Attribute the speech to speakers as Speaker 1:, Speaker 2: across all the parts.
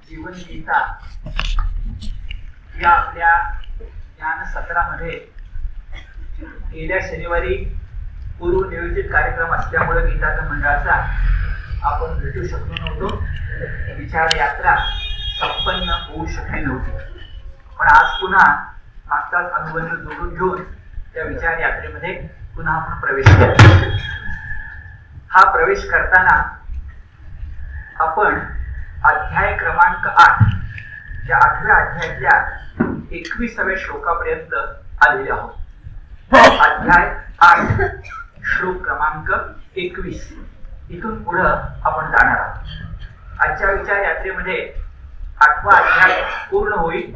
Speaker 1: जीवन गीता या आपल्या ज्ञान सत्रामध्ये गेल्या शनिवारी पूर्व नियोजित कार्यक्रम असल्यामुळे गीता मंडळाचा आपण भेटू शकलो नव्हतो. विचार यात्रा संपन्न होऊ शकली नव्हती. पण आज पुन्हा मागचाच अनुबंध जोडून घेऊन त्या विचार यात्रेमध्ये पुन्हा आपण प्रवेश केला. हा प्रवेश करताना आपण अध्याय क्रमांक 8 या 8व्या अध्यायातल्या 21व्या श्लोकापर्यंत आलेले आहोत. अध्याय 8 श्लोक क्रमांक 21 इथून पुढे आपण जाणार आहोत. आजच्या विचार यात्रेमध्ये 8वा अध्याय पूर्ण होईल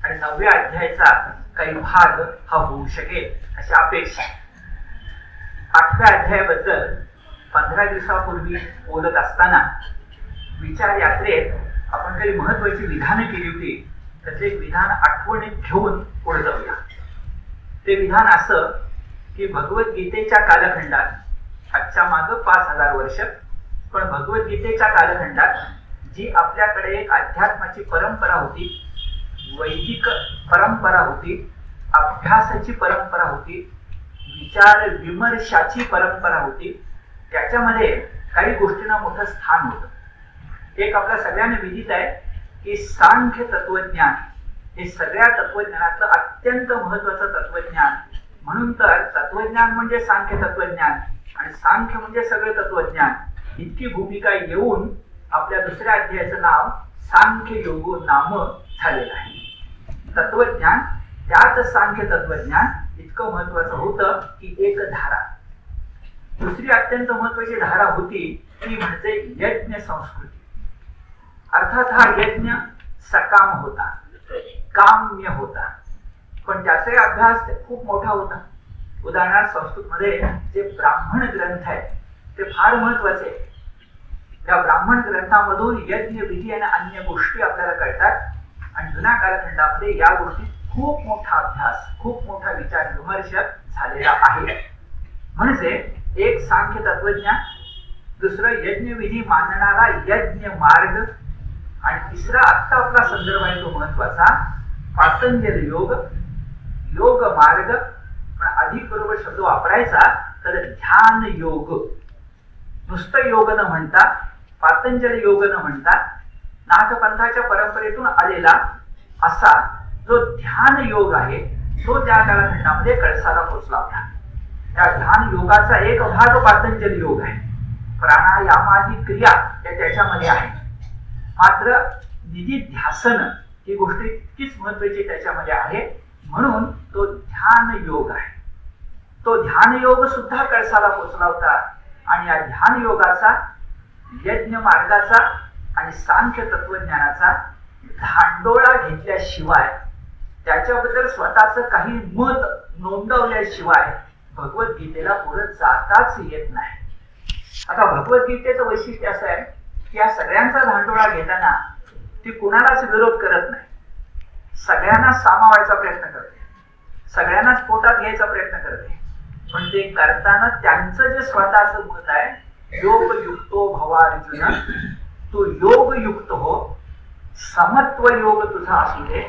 Speaker 1: आणि 9व्या अध्यायाचा काही भाग हा होऊ शकेल अशी अपेक्षा. 8व्या अध्यायाबद्दल 15 दिवसापूर्वी बोलत असताना विचार यात्रेत आपण काही महत्वाची विधानं केली होती. त्याचे एक विधान आठवणीत घेऊन पुढे जाऊया. ते विधान असं की भगवद्गीतेच्या कालखंडात आजच्या माग 5000 वर्ष, पण भगवद्गीतेच्या कालखंडात जी आपल्याकडे एक अध्यात्माची परंपरा होती, वैदिक परंपरा होती, अभ्यासाची परंपरा होती, विचार विमर्शाची परंपरा होती, त्याच्यामध्ये काही गोष्टींना मोठं स्थान होतं. एक आपल्या सगळ्यांना विदित आहे की सांख्य तत्वज्ञान हे सगळ्या तत्वज्ञानातलं अत्यंत महत्वाचं तत्वज्ञान. म्हणून तर तत्वज्ञान म्हणजे सांख्य तत्वज्ञान आणि सांख्य म्हणजे सगळे तत्वज्ञान, इतकी भूमिका येऊन आपल्या दुसऱ्या अध्यायाचं नाव सांख्य योगो नाम झालेलं आहे. तत्वज्ञान त्यात सांख्य तत्वज्ञान इतकं महत्वाचं होतं की एक धारा. दुसरी अत्यंत महत्वाची धारा होती ती म्हणजे यज्ञ संस्कृती. अर्थात हा यज्ञ सकाम होता, काम्य होता, पण त्याचा अभ्यास खूप मोठा होता. उदाहरणार्थ संस्कृतमध्ये जे ब्राह्मण ग्रंथ आहेत ते फार महत्वाचे. त्या ब्राह्मण ग्रंथामधून यज्ञ विधी आणि अन्य गोष्टी आपल्याला कळतात आणि जुन्या कालखंडामध्ये या गोष्टी खूप मोठा अभ्यास, खूप मोठा विचार विमर्श झालेला आहे. म्हणजे एक सांख्य तत्वज्ञान, दुसरं यज्ञविधी मानणारा यज्ञ मार्ग आणि तिसरा आत्ता आपला संदर्भ आहे तो महत्वाचा पातंजल योग, योग मार्ग. पण अधिक बरोबर शब्द वापरायचा तर ध्यान योग. नुसतं योग न म्हणता, पातंजल योग न म्हणता, नाथपंथाच्या परंपरेतून आलेला असा जो ध्यान योग आहे तो त्या कालखंडामध्ये कळसाला पोचला होता. त्या ध्यान योगाचा एक भाग पातंजल योग आहे. प्राणायामादी क्रिया त्याच्यामध्ये आहे. मात्र निधिध्यासन ही गोष्ट इतकीच महत्वाची त्याच्यामध्ये आहे, म्हणून तो ध्यान योग आहे. तो ध्यान योग सुद्धा कळसाला पोचला होता आणि या ध्यान योगाचा, यज्ञ मार्गाचा आणि सांख्य तत्वज्ञानाचा धांडोळा घेतल्याशिवाय, त्याच्याबद्दल स्वतःच काही मत नोंदवल्याशिवाय भगवद्गीतेला पुढे जाताच येत नाही. आता भगवद्गीतेचं वैशिष्ट्य असं आहे की या सगळ्यांचा धांडोळा घेताना ती कुणालाच विरोध करत नाही, सगळ्यांना सामावायचा प्रयत्न करते, सगळ्यांनाच पोटात घ्यायचा प्रयत्न करते. पण ते करताना त्यांचं जे स्वतःच मत आहे, योग युक्तो भवार्जुन, तू योग युक्त हो, समत्व योग तुझा असू दे.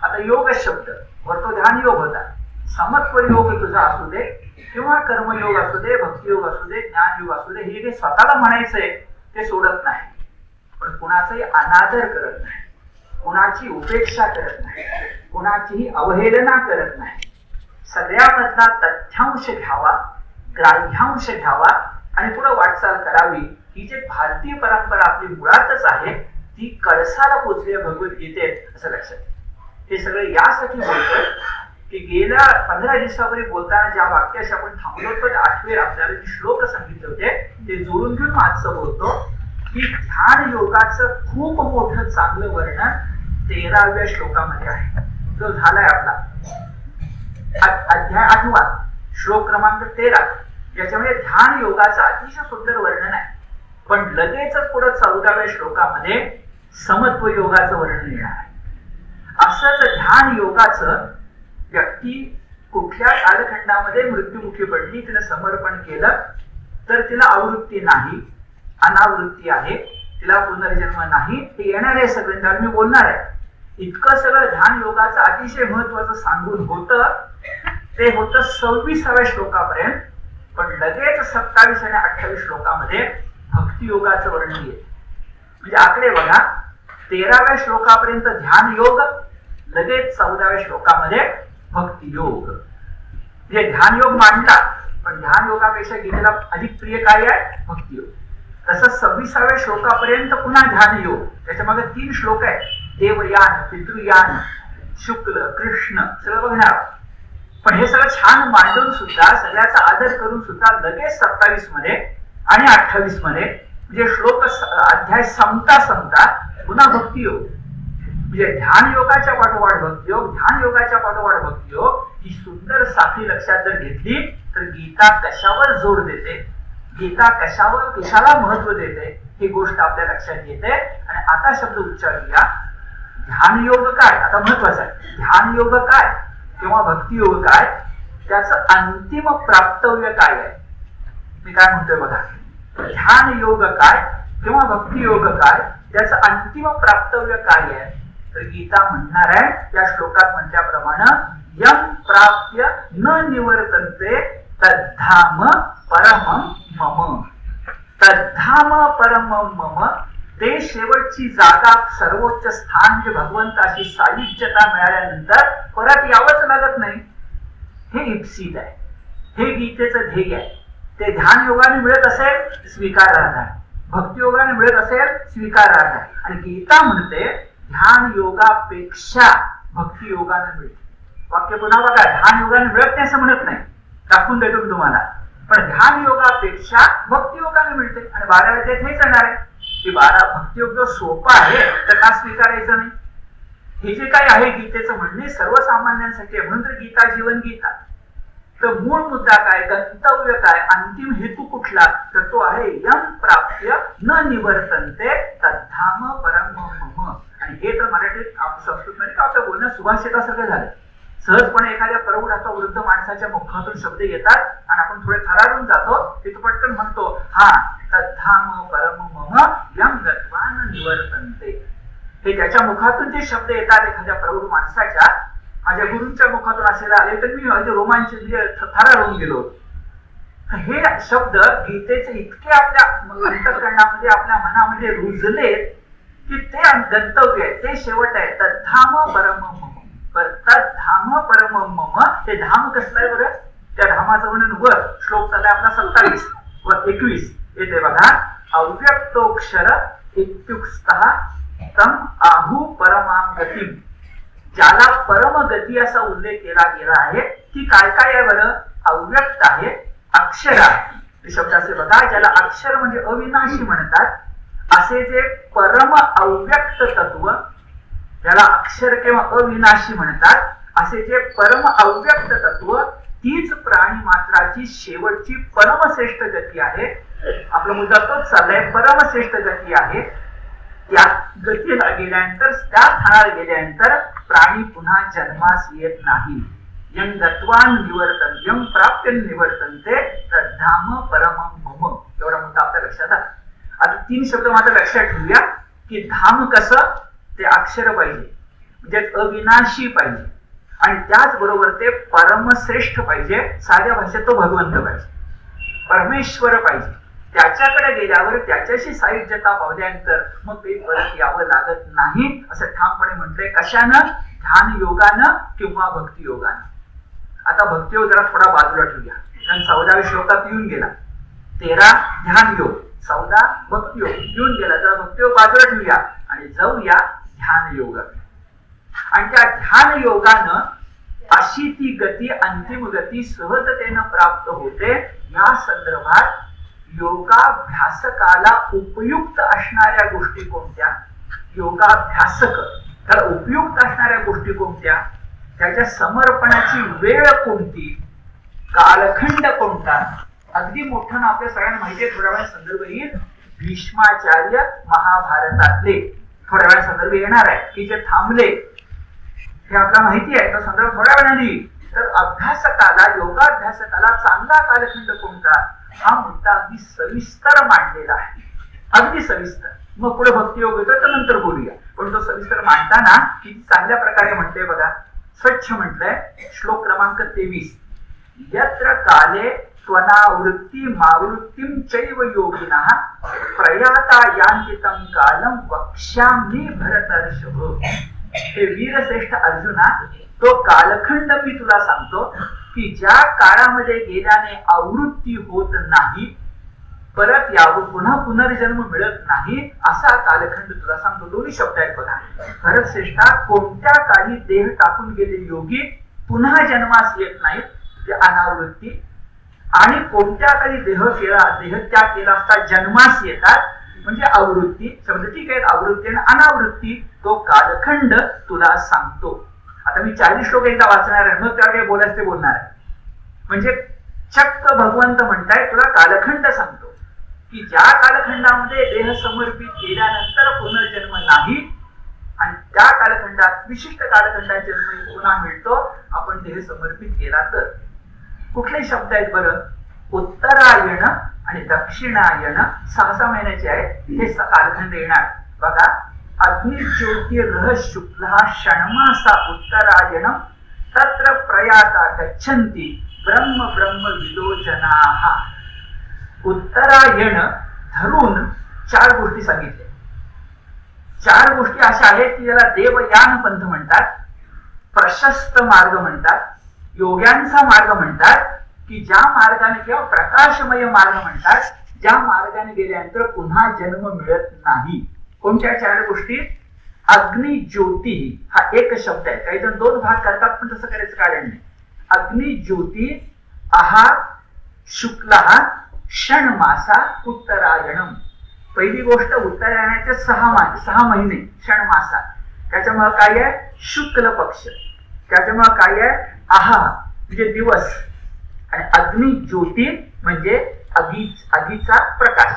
Speaker 1: आता योग शब्द वर तो ध्यान योग होता, समत्व योग तुझा असू दे किंवा कर्मयोग असू दे, भक्तियोग असू दे, ज्ञान योग असू दे, हे जे स्वतःला म्हणायचंय ते सोडत नाही. पण कुणाचाही अनादर करत नाही, कुणाची उपेक्षा करत नाही, कुणाचीही अवहेलना करत नाही. सगळ्यामधला तथ्यांश घ्यावा, ग्राह्यांश घ्यावा आणि पुढे वाटचाल करावी. ही जी भारतीय परंपरा आपली मुळातच आहे ती कळसाला पोचली भगवद्गीतेत असं लक्षात. हे सगळं यासाठी बोलतोय की गेल्या 15 दिवसापूर्वी बोलताना ज्या वाक्याशी आपण थांबलो होतो, 8वे आपल्याला जे श्लोक सांगितले होते ते जोडून घेऊन मागचं बोलतो की ध्यान योगाचं खूप मोठं चांगलं वर्णन 13व्या श्लोकामध्ये आहे, जो झालाय आपला अध्याय 8वा श्लोक क्रमांक 13. याच्यामध्ये ध्यान योगाचं अतिशय सुंदर वर्णन आहे. पण लगेचच पुढे 14व्या श्लोकामध्ये समत्व योगाचं वर्णन येणार आहे. असंच ध्यान योगाचं व्यक्ती कुठल्या कालखंडामध्ये मृत्युमुखी पडली, तिने समर्पण केलं तर तिला आवृत्ती नाही, अनावृत्ती आहे, तिला पुनर्जन्म नाही, ते येणार आहे सगळं, त्याला मी बोलणार आहे. इतकं सगळं ध्यान योगाचं अतिशय महत्वाचं सांगून होतं. ते होतं 26व्या श्लोकापर्यंत. पण लगेच 27 आणि 28 श्लोकामध्ये भक्तियोगाचं वर्णन आहे. म्हणजे आकडे बघा, 13व्या श्लोकापर्यंत ध्यान योग, लगेच 14व्या श्लोकामध्ये भक्तियोग. म्हणजे ध्यान योग मांडला, पण ध्यान योगापेक्षा गीतेला अधिक प्रिय काय आहे? भक्तियोग. तसं 26व्या श्लोकापर्यंत पुन्हा ध्यान योग. त्याच्या मागे 3 श्लोक आहेत, देवयान, पितृयान, शुक्ल, कृष्ण, सगळं बघणार. पण हे सगळं छान मांडून सुद्धा, सगळ्याचा आदर करून सुद्धा लगेच 27 मध्ये आणि 28 मध्ये म्हणजे श्लोक अध्याय संपता पुन्हा भक्तियोग. म्हणजे ध्यान योगाच्या पाठोपाठ भक्तियोग, ध्यान योगाच्या पाठोपाठ भक्तियोग, ही सुंदर साखळी लक्षात जर घेतली तर गीता कशावर जोर देते, गीता कशाला महत्व देते, ही गोष्ट आपल्या लक्षात येते. आणि आता शब्द उच्चारूया. ध्यान योग काय? आता महत्वाचं आहे. ध्यान योग काय किंवा भक्तियोग काय, त्याचं अंतिम प्राप्तव्य काय आहे? मी काय म्हणतोय बघा. ध्यान योग काय किंवा भक्तियोग काय, त्याचं अंतिम प्राप्तव्य काय आहे? तर गीता म्हणणार आहे त्या श्लोकात म्हटल्याप्रमाणे, यम प्राप्य न निवर्तन्ते तद्धाम परमं मम. तद्धाम परमं मम, ते शेवटची जागा, सर्वोच्च स्थान, म्हणजे भगवंताशी सायुज्यता मिळाल्यानंतर परत यावंच लागत नाही. हे इप्सित आहे, हे गीतेचं ध्येय आहे. ते ध्यान योगाने मिळत असेल स्वीकारार्ह आहे, भक्ती योगाने मिळत असेल स्वीकारार्ह आहे. आणि गीता म्हणते ध्यान योगापेक्षा भक्ती योगाने मिळते. वाक्य पुन्हा बघा, ध्यान योगाने मिळत नाही असं म्हणत नाही, दाखवून देतो मी तुम्हाला. पण ध्यान योगापेक्षा भक्ती योगाने मिळते. आणि 12व्या अध्यायात हेच येणार आहे की 12 भक्तियोग जो सोपा आहे तर का स्वीकारायचं नाही? हे जे काय आहे गीतेचं म्हणणे सर्वसामान्यांसाठी आहे, म्हणून तर गीता जीवन गीता. तर मूळ मुद्दा काय, गंतव्य काय, अंतिम हेतू कुठला, तर तो आहे यम प्राप्य न निवर्तन्ते तद्धाम परम मम. आणि हे तर मराठीत संस्कृतमध्ये का आपल्या बोलण्यात सुभाषितासारखं झालं. सहजपणे एखाद्या प्रौढ अथवा वृद्ध माणसाच्या मुखातून शब्द येतात आणि आपण थोडे थरारून जातो, तिथं पटकन म्हणतो, हा तद्धाम परम मम यम गत्वा न निवर्तन्ते. हे त्याच्या मुखातून जे शब्द येतात एखाद्या प्रौढ माणसाच्या, माझ्या गुरूंच्या मुखातून असेला आले तर मी रोमांचित थरारून गेलो. हे शब्द गीतेचे इतके आपल्या अंतःकरणामध्ये, आपल्या मनामध्ये रुजलेत की ते गंतव्य आहे, ते शेवट आहे. तद्धाम परम मम. तद्धाम परम मम. ते धाम कसलं आहे बरं? त्या धामाचं वर्णन वर श्लोक चाललाय आपला 27 व 21 येते बघा. अव्यक्तोक्षर इत्युक्तः तम आहु परमां गतिम. ज्याला परम गती असा उल्लेख केला गेला आहे की काय काय आहे बरं? अव्यक्त आहे, अक्षर आहे. हे शब्द असे बघा, ज्याला अक्षर म्हणजे अविनाशी म्हणतात, असे जे परम अव्यक्त तत्व, ज्याला अक्षर किंवा अविनाशी म्हणतात, असे जे परम अव्यक्त तत्व, तीच प्राणी मात्राची शेवटची परमश्रेष्ठ गती आहे. आपला मुद्दा तोच चाललाय, परमश्रेष्ठ गती आहे. त्या गतीला गेल्यानंतर, त्या स्थानाला गेल्यानंतर प्राणी पुन्हा जन्मास येत नाही. यं गत्वान निवर्तन, यं प्राप्य निवर्तन्ते तद्धाम परमं मम. एवढा मुद्दा आपल्या लक्षात आला. आता 3 शब्द मात्र लक्षात ठेवूया की धाम कसं, ते अक्षर पाहिजे, म्हणजे अविनाशी पाहिजे, आणि त्याचबरोबर ते परमश्रेष्ठ पाहिजे. साध्या भाषेत तो भगवंत पाहिजे, परमेश्वर पाहिजे. त्याच्याकडे गेल्यावर त्याच्याशी सायुज्यता पावल्यानंतर मग ते परत यावं लागत नाही असं ठामपणे म्हटलंय. कशानं? ध्यान योगानं किंवा भक्ती योगानं. आता भक्तियोग जरा थोडा बाजूला ठेवूया, कारण 14व्या श्लोकात येऊन गेला. 13 ध्यान योग, 14 भक्तियोग येऊन गेला. जरा भक्तियोग बाजूला ठेवूया आणि जाऊया ध्यान योग. आणि त्या ध्यान योगानं अशी ती गती, अंतिम गती सहजतेनं प्राप्त होते. या संदर्भात योगाभ्यासकाला उपयुक्त असणाऱ्या गोष्टी कोणत्या, योगाभ्यासक त्याला उपयुक्त असणाऱ्या गोष्टी कोणत्या, त्याच्या समर्पणाची वेळ कोणती, कालखंड कोणता. अगदी मोठं ना आपल्या सगळ्यांना माहिती आहे, थोड्या वेळा संदर्भ येईल. भीष्माचार्य महाभारतातले थोड्या वेळा संदर्भ येणार आहे की जे थांबले, हे आपल्याला माहिती आहे. तो संदर्भ थोड्या वेळाने येईल. तर अभ्यासकाला, योगाभ्यासकाला चांगला कालखंड कोणता, हा मुद्दा अगदी सविस्तर मांडलेला आहे. अगदी सविस्तर. मग पुढे भक्तियोग येतो तर नंतर बोलूया. पण तो सविस्तर मांडताना किती चांगल्या प्रकारे म्हटलंय बघा. स्वच्छ म्हटलंय. श्लोक क्रमांक 23. यत्र काले त्वनावृत्ती मावृत्तीं चैव योगिनः प्रयाता यान्ति तं कालं वक्ष्यामि भरतर्षभ. हे वीरश्रेष्ठ अर्जुना, तो कालखंड मी तुला सांगतो की ज्या काळामध्ये गेल्याने आवृत्ती होत नाही, परत यावं पुन्हा पुनर्जन्म मिळत नाही, असा कालखंड तुला सांगतो. दोन्ही शब्द आहेत बघा. भरत श्रेष्ठा, कोणत्या काळी देह टाकून गेले योगी पुन्हा जन्मास येत नाहीत, ते अनावृत्ती. आणि कोणत्या काही देहत्याग केला असता जन्मास येतात, म्हणजे आवृत्ती. शब्द ठीक आहेत, आवृत्ती आणि अनावृत्ती. तो कालखंड तुला सांगतो. आता मी 40 श्लोक एकदा वाचणार आहे, मग त्यावर काही बोलायचं ते बोलणार आहे. म्हणजे चक्क भगवंत म्हणताय तुला कालखंड सांगतो की ज्या कालखंडामध्ये देह समर्पित केल्यानंतर पुनर्जन्म नाही, आणि त्या कालखंडात विशिष्ट कालखंडात जन्म पुन्हा मिळतो आपण देह समर्पित केला तर. कुठले शब्द आहेत बरं? उत्तरायण आणि दक्षिणायन 6 महिन्याचे आहेत हे कालखंड येणार बघा. अग्निज्योतिर्रः शुक्लः षण्मासा उत्तरायण तत्र प्रयाता गच्छन्ति ब्रह्म ब्रह्म विदो जनाः. उत्तरायण धरून 4 गोष्टी सांगितल्या. 4 गोष्टी अशा आहेत की ज्याला देवयान पंथ म्हणतात, प्रशस्त मार्ग म्हणतात, योग्यांचा मार्ग म्हणतात, की ज्या मार्गाने किंवा प्रकाशमय मार्ग म्हणतात, ज्या मार्गाने गेल्यानंतर पुन्हा जन्म मिळत नाही. कोणत्या 4 गोष्टी? अग्नि ज्योती हा एक शब्द आहे. काही जण 2 भाग करतात, पण तसं करायचं कारण नाही. अग्नि ज्योती आहा शुक्ला षण्मासा उत्तरायणम. पहिली गोष्ट उत्तरायणाचे 6 महिने षण्मासा. त्याच्यामुळे काय आहे? शुक्ल पक्ष. त्याच्यामुळे काय आहे? आहा म्हणजे दिवस. आणि अग्नि ज्योती म्हणजे अग्नीचा प्रकाश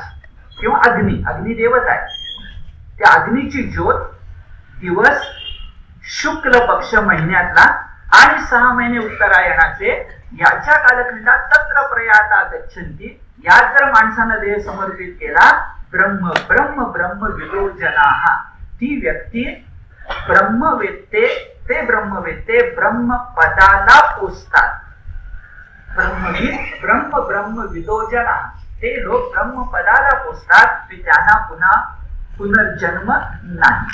Speaker 1: किंवा अग्नी देवता आहे. त्या अग्नीची ज्योत दिवस शुक्ल पक्ष महिन्यातला आणि 6 महिने उत्तरायणाचे. याच्या कालखंडात तत्र प्रयाता गच्छन्ति. यात जर माणसानं देह समर्पित केला, ब्रह्म ब्रह्म ब्रह्म विदो जनाः. ती व्यक्ती ब्रह्मवेत्ते, ते ब्रह्मवेत्ते ब्रह्म पदाला पोचतात. ब्रह्मविद ब्रह्म ब्रह्म विदो जनाः. ते लोक ब्रह्म पदाला पोचतात, त्यांना पुन्हा पुनर्जन्म नाही.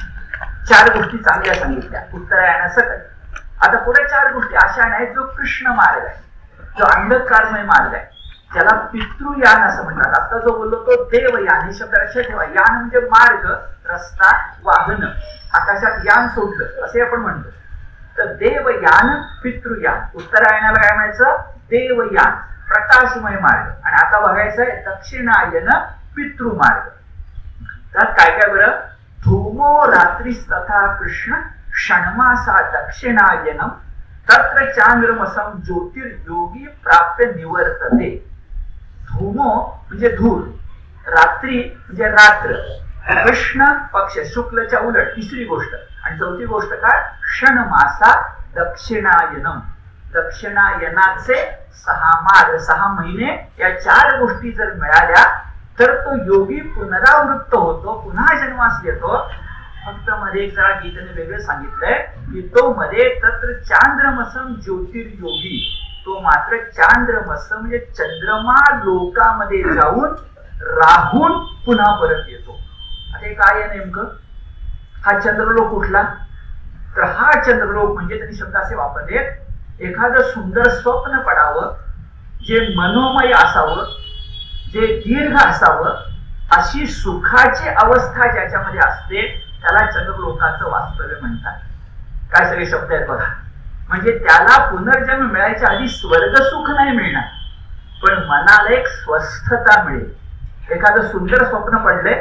Speaker 1: 4 गोष्टी चांगल्या सांगितल्या उत्तरायणासकट. आता पुढे 4 गोष्टी अशा आहेत जो कृष्ण मार्ग आहे, जो अंधकारमय मार्ग आहे, ज्याला पितृयान असं म्हणतात. आता जो बोललो तो देवयान. हे शब्द लक्षात ठेवा. यान म्हणजे मार्ग, रस्ता, वाहन. आकाशात यान सोडलं असे आपण म्हणतो. तर देवयान, पितृयान. उत्तरायणाला काय म्हणायचं? देवयान, प्रकाशमय मार्ग. आणि आता बघायचं आहे दक्षिणायन, पितृमार्ग. त्यात काय काय बरं? धूमो रात्रीस्तथा कृष्ण षण्मासा दक्षिणायनम तत्र चांद्रमसम ज्योतिर्योगी प्राप्य निवर्तते. धूमो म्हणजे धूर, रात्री म्हणजे रात्र, कृष्ण पक्ष शुक्लच्या उलट 3री गोष्ट. आणि 4थी गोष्ट काय? षण्मासा दक्षिणायनम. दक्षिणायनाचे 6 महिने. या 4 गोष्टी जर मिळाल्या तर तो योगी पुनरावृत्त होतो, पुन्हा जन्मास येतो. फक्त मध्ये एक जरा गीतेने वेगळं सांगितलंय की तो मध्ये तत्र चांद्रमसम ज्योतिर्योगी. तो मात्र चांद्रमस म्हणजे चंद्रमा लोकामध्ये जाऊन राहून पुन्हा परत येतो. आता हे काय आहे नेमकं? हा चंद्रलोक कुठला? तर हा चंद्रलोक म्हणजे त्यांनी शब्द असे वापरले, एखादं सुंदर स्वप्न पडावं, जे मनोमय असावं, जे दीर्घ असावं, अशी सुखाची अवस्था ज्याच्यामध्ये असते त्याला चंद्रलोकाचं वास्तव्य म्हणतात. काय सगळे शब्द आहेत बघा. म्हणजे त्याला पुनर्जन्म मिळायच्या आधी स्वर्ग सुख नाही मिळणार, पण मनाला एक स्वस्थता मिळेल. एखादं सुंदर स्वप्न पडले,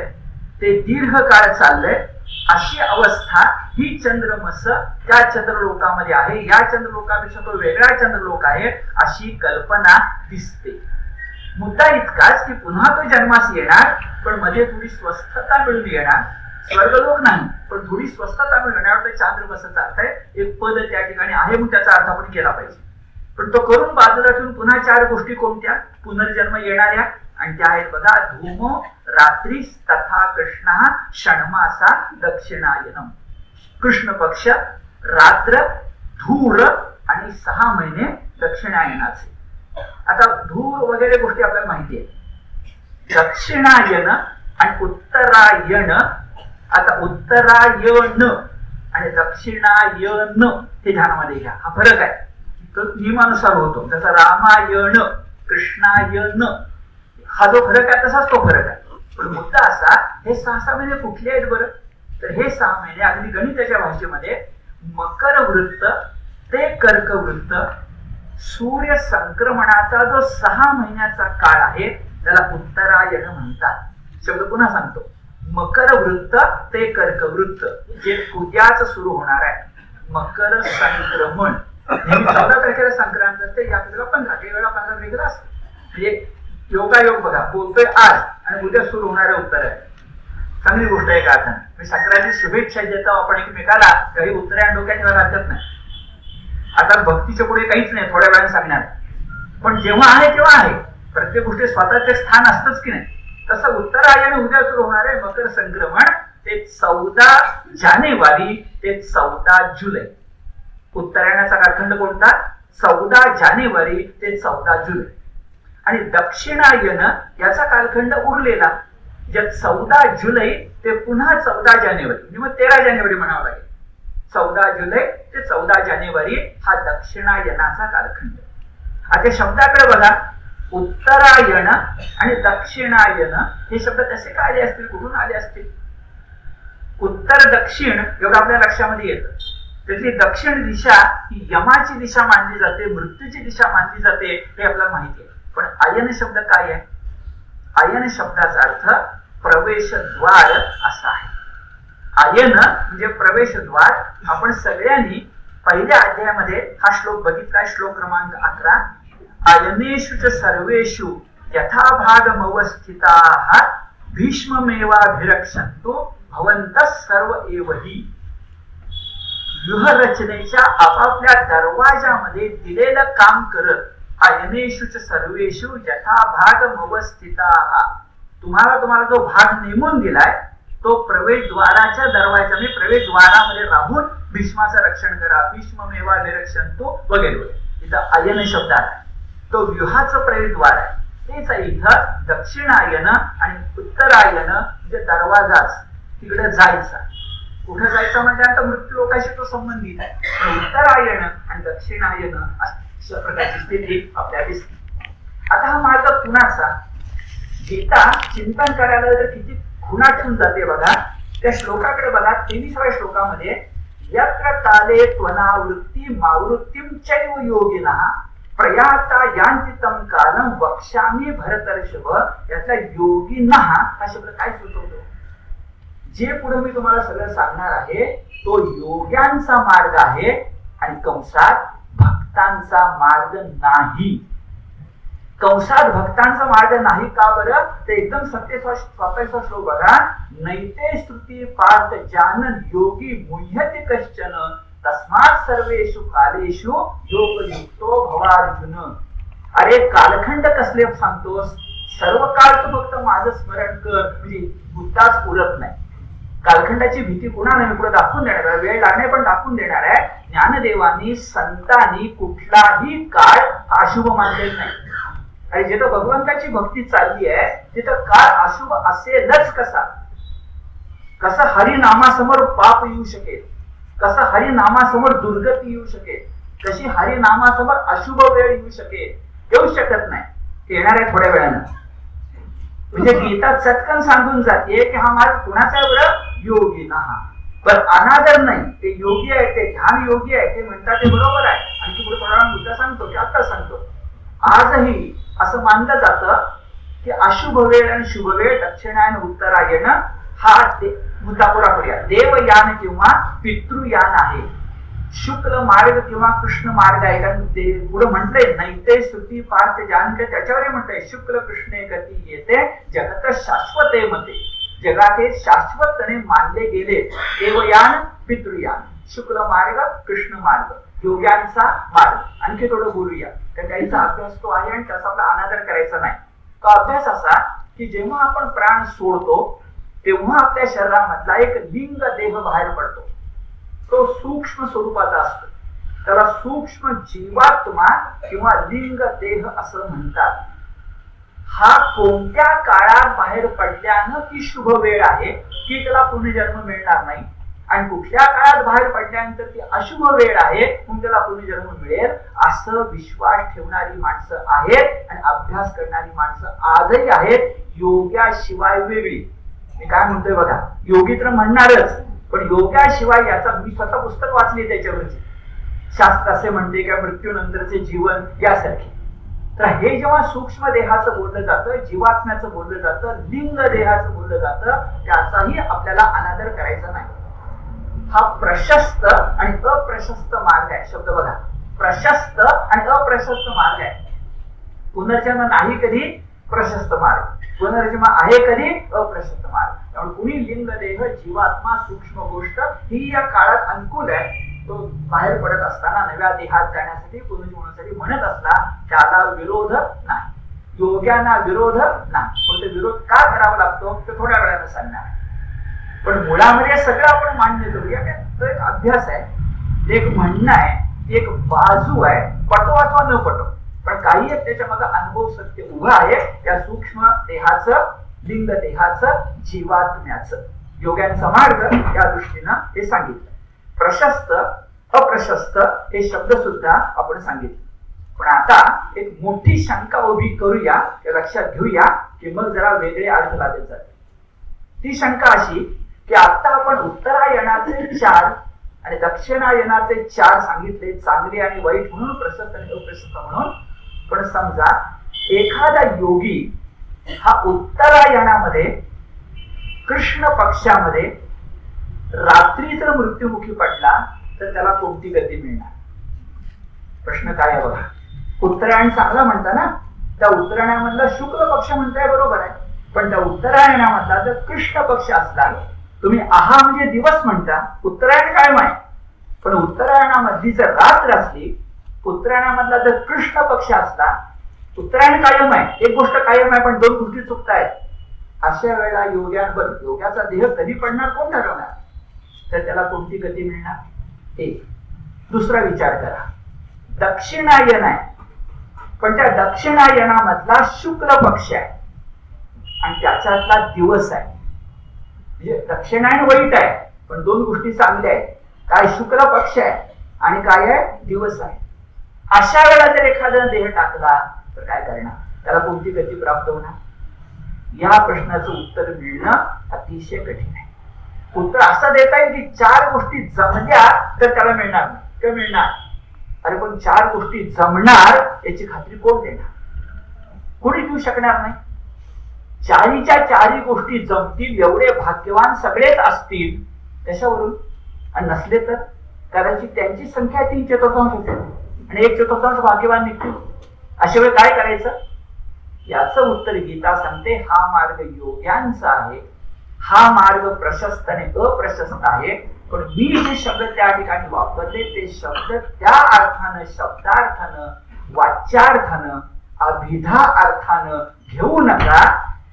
Speaker 1: ते दीर्घ काळ चाललंय, अशी अवस्था ही चंद्रमस त्या चंद्रलोकामध्ये आहे. या चंद्रलोकापेक्षा तो वेगळा चंद्रलोक आहे अशी कल्पना दिसते. मुद्दा इतकाच की पुन्हा तो जन्मास येणार, पण मध्ये थोडी स्वस्थता मिळून येणार. स्वर्गलोक नाही, पण थोडी स्वस्थता मिळून येणार. चांद्रमसाचा अर्थ आहे. एक पद त्या ठिकाणी आहे म्हणून त्याचा अर्थ आपण केला पाहिजे. पण तो करून बाजूला ठेवून पुन्हा 4 गोष्टी कोणत्या? पुनर्जन्म येणाऱ्या आणि त्या आहेत बघा, धूमो रात्री तथा कृष्ण षण्मासा दक्षिणायनम. कृष्ण पक्ष, रात्र, धूर आणि 6 महिने दक्षिणायनाचे. आता धूर वगैरे गोष्टी आपल्याला माहिती आहे. दक्षिणायन आणि उत्तरायण. आता उत्तरायण आणि दक्षिणायन हे ध्यानामध्ये घ्या, हा फरक आहे. तो नियमानुसार होतो. जसा रामायण, कृष्णायन हा जो फरक आहे तसाच तो फरक आहे. पण मुद्दा असा, हे 6 महिने कुठले आहेत बरं? तर हे 6 महिने अगदी गणिताच्या भाषेमध्ये मकर वृत्त ते कर्क वृत्त, सूर्य संक्रमणाचा जो 6 महिन्याचा काळ आहे त्याला उत्तरायण म्हणतात. शब्द पुन्हा सांगतो, मकर वृत्त ते कर्क वृत्त, जे उद्याच सुरू होणार आहे. मकर संक्रमण नेहमी 14 तारखेला संक्रांत असते, या वेळेला 15, काही वेळा 15 तारखेला असते. म्हणजे योगायोग बघा, बोलतोय आज आणि उद्या सुरू होणारे उत्तर आहे. चांगली गोष्ट आहे का अर्थानं. मी संक्रांती शुभेच्छा देतो आपण एकमेकाला, काही उत्तरायण डोक्यात राज्यात नाही. आता भक्तीच्या पुढे काहीच नाही, थोड्या वेळाने सांगणार. पण जेव्हा आहे तेव्हा आहे. प्रत्येक गोष्टी स्वतःचे स्थान असतंच की नाही. तसं उत्तरायण उद्या सुरू होणार आहे. मकर संक्रमण ते 14 जानेवारी ते 14 जुलै. उत्तरायणाचा कालखंड कोणता? 14 जानेवारी ते 14 जुलै. आणि दक्षिणायन याचा कालखंड उरलेला, ज्यात 14 जुलै ते पुन्हा 14 जानेवारी, म्हणजे मग 13 जानेवारी म्हणावं लागेल. 14 जुलै ते 14 जानेवारी हा दक्षिणायनाचा कालखंड. आता शब्दाकडे बघा, उत्तरायण आणि दक्षिणायन हे शब्द कसे काय आले असतील, कुठून आले असतील? उत्तर दक्षिण एवढं आपल्या लक्षामध्ये येतं. त्यातली दक्षिण दिशा ही यमाची दिशा मानली जाते, मृत्यूची दिशा मानली जाते, हे आपल्याला माहिती आहे. पण आयन शब्द काय आहे? आयन शब्दाचा अर्थ प्रवेशद्वार असा आहे. आयन म्हणजे प्रवेशद्वार. आपण सगळ्यांनी पहिल्या अध्यायामध्ये हा श्लोक बघितला, श्लोक क्रमांक 11. आयनेषु च सर्वेषु यथाभागमवस्थिताः भीष्ममेवाभिरक्षन्तु भवन्तः सर्व एवहि. व्यूहरचनेच्या आपापल्या दरवाजामध्ये दिलेलं काम करत, आयनेषु च सर्वेषु यथाभागमवस्थिताः, तुम्हाला जो भाग नेमून दिलाय तो प्रवेशद्वाराच्या दरवाजाने प्रवेशद्वारामध्ये राहून भीष्माचं रक्षण करा. भीष्ममेवाभिरक्षन्तु वगैरे वगैरे. इथं आयन शब्द आला, तो व्यूहाचं प्रवेशद्वार आहे. तेच आहे इथं दक्षिणायन आणि उत्तरायण म्हणजे दरवाजाच, तिकडे जायचा. कुठे जायचा म्हणजे आता मृत्यू लोकांशी तो संबंधित आहे. उत्तरायण आणि दक्षिणायन अशा प्रकारची स्थिती आपल्याला दिसते. आता हा मार्ग कुणाचा? गीता चिंतन करायला जर किती खुणा ठेवून जाते बघा. त्या श्लोकाकडे बघा, 23व्या श्लोकामध्ये यत्र काले त्वनावृत्ती मावृत्तीम चैव योगिनः प्रयाता यांती तम कालम वक्ष्यामी भरतर्षभ. यातला योगिनः हा शब्द काय सुचवतो? जे पुढे मी तुम्हाला सगळं सांगणार आहे तो योग्यांचा मार्ग आहे आणि कंसात भक्तांचा मार्ग नाही. कंसात भक्तांचा मार्ग नाही का बरं? ते एकदम 27वा श्लोक बघा. नैते स्तुती पार्थ जानन योगी मुह्यते कश्चन तस्मात् सर्वेषु कालेषु योगयुक्तो भवार्जुन. अरे कालखंड कसले सांगतोस? सर्व काळ तू फक्त माझं स्मरण कर, म्हणजे बुद्धाच उरत नाही. कालखंडाची भीती पुन्हा नाही, पुढे दाखवून देणार आहे, वेळ लागणे पण दाखवून देणार आहे. ज्ञानदेवांनी संतांनी कुठलाही काळ अशुभ मानलेला नाही. आणि जिथं भगवंताची भक्ती चालली आहे तिथं काळ अशुभ असेलच कसा? कसं हरिनामासमोर पाप येऊ शकेल? कसं हरिनामासमोर दुर्गती येऊ शकेल? कशी हरिनामासमोर अशुभ वेळ येऊ शकेल? येऊ शकत नाही. येणार आहे थोड्या वेळानं. म्हणजे गीता चटकन सांगून जाते की हा मार्ग कुणाचा आहे बरं? योगिनः. पण अनादर नाही, ते योगी आहे, ते ध्यान योगी आहे, ते म्हणतात ते बरोबर आहे. आणखी पुढे थोडा मुद्दा सांगतो की आता सांगतो. आजही असं मानलं जातं की अशुभ वेळ आणि शुभ वेळ, दक्षिणायन उत्तरायण हा मुद्दा पुरा करूया. देवयान किंवा पितृयान आहे. शुक्ल मार्ग किंवा कृष्ण मार्ग आहे. कारण पुढे म्हटलंय नैते स्तुती पार्थ जानके, त्याच्यावरही म्हटलंय शुक्ल कृष्णे गती येते जगत शाश्वते मते. जगात हे शाश्वतपणे मानले गेले देवयान पितृयान, शुक्ल मार्ग कृष्ण मार्ग, योग्यांचा मार्ग. आणखी थोडं बोलूया, तर काहीचा अभ्यास तो आहे आणि त्याचा आपला अनादर करायचा नाही. तो अभ्यास असा की जेव्हा आपण प्राण सोडतो तेव्हा आपल्या शरीरामधला एक लिंग देह बाहेर पडतो. तो सूक्ष्म स्वरूपाचा असतो. त्याला सूक्ष्म जीवात्मा किंवा लिंग देह असं म्हणतात. हा कोणत्या काळात बाहेर पडल्यानं ती शुभ वेळ आहे की त्याला पुनर्जन्म मिळणार नाही, आणि कुठल्या काळात बाहेर पडल्यानंतर ती अशुभ वेळ आहे म्हणून त्याला पुनर्जन्म मिळेल, असं विश्वास ठेवणारी माणसं आहेत आणि अभ्यास करणारी माणसं आजही आहेत. योगाशिवाय वेगळी. मी काय म्हणतोय बघा, योगी तर म्हणणारच, पण योगाशिवाय याचा मी स्वतः पुस्तक वाचले त्याच्यावरची. शास्त्र असे म्हणते का मृत्यूनंतरचे जीवन यासारखे. तर हे जेव्हा सूक्ष्म देहाचं बोललं जातं, जीवात्म्याचं बोललं जातं, लिंग देहाचं बोललं जातं, त्याचाही आपल्याला अनादर करायचा नाही. हा प्रशस्त आणि अप्रशस्त मार्ग आहे. शब्द बघा, प्रशस्त आणि अप्रशस्त मार्ग आहे. पुनर्जन्म नाही कधी प्रशस्त मार्ग, पुनर्जन्म आहे कधी अप्रशस्त मार्ग. त्यामुळे कुणी लिंग देह जीवात्मा सूक्ष्म गोष्ट ही या काळात अनुकूल आहे. तो बाहेर पडत असताना नव्या देहात जाण्यासाठी पुनर्जन्मासाठी म्हणत असला त्याला विरोध नाही, योग्यांना विरोध नाही. पण तो विरोध का करावा लागतो ते थोड्या वेळानं सांगणार. पण मुळामध्ये सगळं आपण मान्य करूया. तो एक अभ्यास आहे, एक म्हणणं आहे, एक बाजू आहे, पटो अथवा न पटो, पण काही एक त्याच्या मागे अनुभव सत्य उभं आहे. त्या सूक्ष्म देहाचं, लिंग देहाचं, जीवात्म्याचं योग्यांचा मार्ग या दृष्टीनं हे सांगितलं. प्रशस्त अप्रशस्त हे शब्द सुद्धा आपण सांगितले. पण आता एक मोठी शंका उभी करूया, ते लक्षात घेऊया की मग जरा वेगळे अर्थ लागले जाते. ती शंका अशी की आता आपण उत्तरायणाचे 4 आणि दक्षिणायनाचे 4 सांगितले, चांगले आणि वाईट म्हणून, प्रशस्त आणि अप्रशस्त म्हणून. पण समजा एखादा योगी हा उत्तरायणामध्ये कृष्ण पक्षामध्ये रात्री जर मृत्युमुखी पडला तर त्याला कोणती गती मिळणार? प्रश्न काय आहे बघा. उत्तरायण चांगला म्हणता ना, त्या उत्तरायणामधला शुक्ल पक्ष म्हणताय बरोबर आहे, पण त्या उत्तरायणामधला जर कृष्ण पक्ष असला, तुम्ही आहा म्हणजे दिवस म्हणता, उत्तरायण कायम आहे, पण उत्तरायणामधली जर रात्र असली, उत्तरायणामधला जर कृष्ण पक्ष असला, उत्तरायण कायम आहे, एक गोष्ट कायम आहे पण दोन गोष्टी चुकतायत. अशा वेळेला योग्यांवर योगाचा देह कधी पडणार कोण ठरवणार? तर त्याला कोणती गती मिळणार? एक. दुसरा विचार करा, दक्षिणायन आहे, पण त्या दक्षिणायनामधला शुक्ल पक्ष आहे आणि त्याच्यातला दिवस आहे. म्हणजे दक्षिणायन वाईट आहे पण दोन गोष्टी चांगल्या आहेत. काय? शुक्ल पक्ष आहे आणि काय आहे? दिवस आहे. अशा वेळेला जर एखादा देह टाकला तर काय करणार? त्याला कोणती गती प्राप्त होणार? या प्रश्नाचं उत्तर मिळणं अतिशय कठीण आहे. उत्तर असं देता येईल की 4 गोष्टी जमल्या तर त्याला मिळणार नाही. किंवा मिळणार, अरे पण 4 गोष्टी जमणार याची खात्री कोण देणार? कोणी देऊ शकणार नाही. 4च्या 4 गोष्टी जमतील एवढे भाग्यवान सगळेच असतील त्याच्यावरून, आणि नसले तर कदाचित त्यांची संख्या 3/4 असेल आणि 1/4 भाग्यवान निघतील. अशा वेळी काय करायचं? याचं उत्तर गीता सांगते, हा मार्ग योग्यांचा आहे, हा मार्ग प्रशस्त आणि अप्रशस्त आहे. पण मी जे शब्द त्या ठिकाणी वापरले ते शब्द त्या अर्थानं, शब्दार्थानं, वाच्यार्थानं, अभिधा अर्थानं घेऊ नका,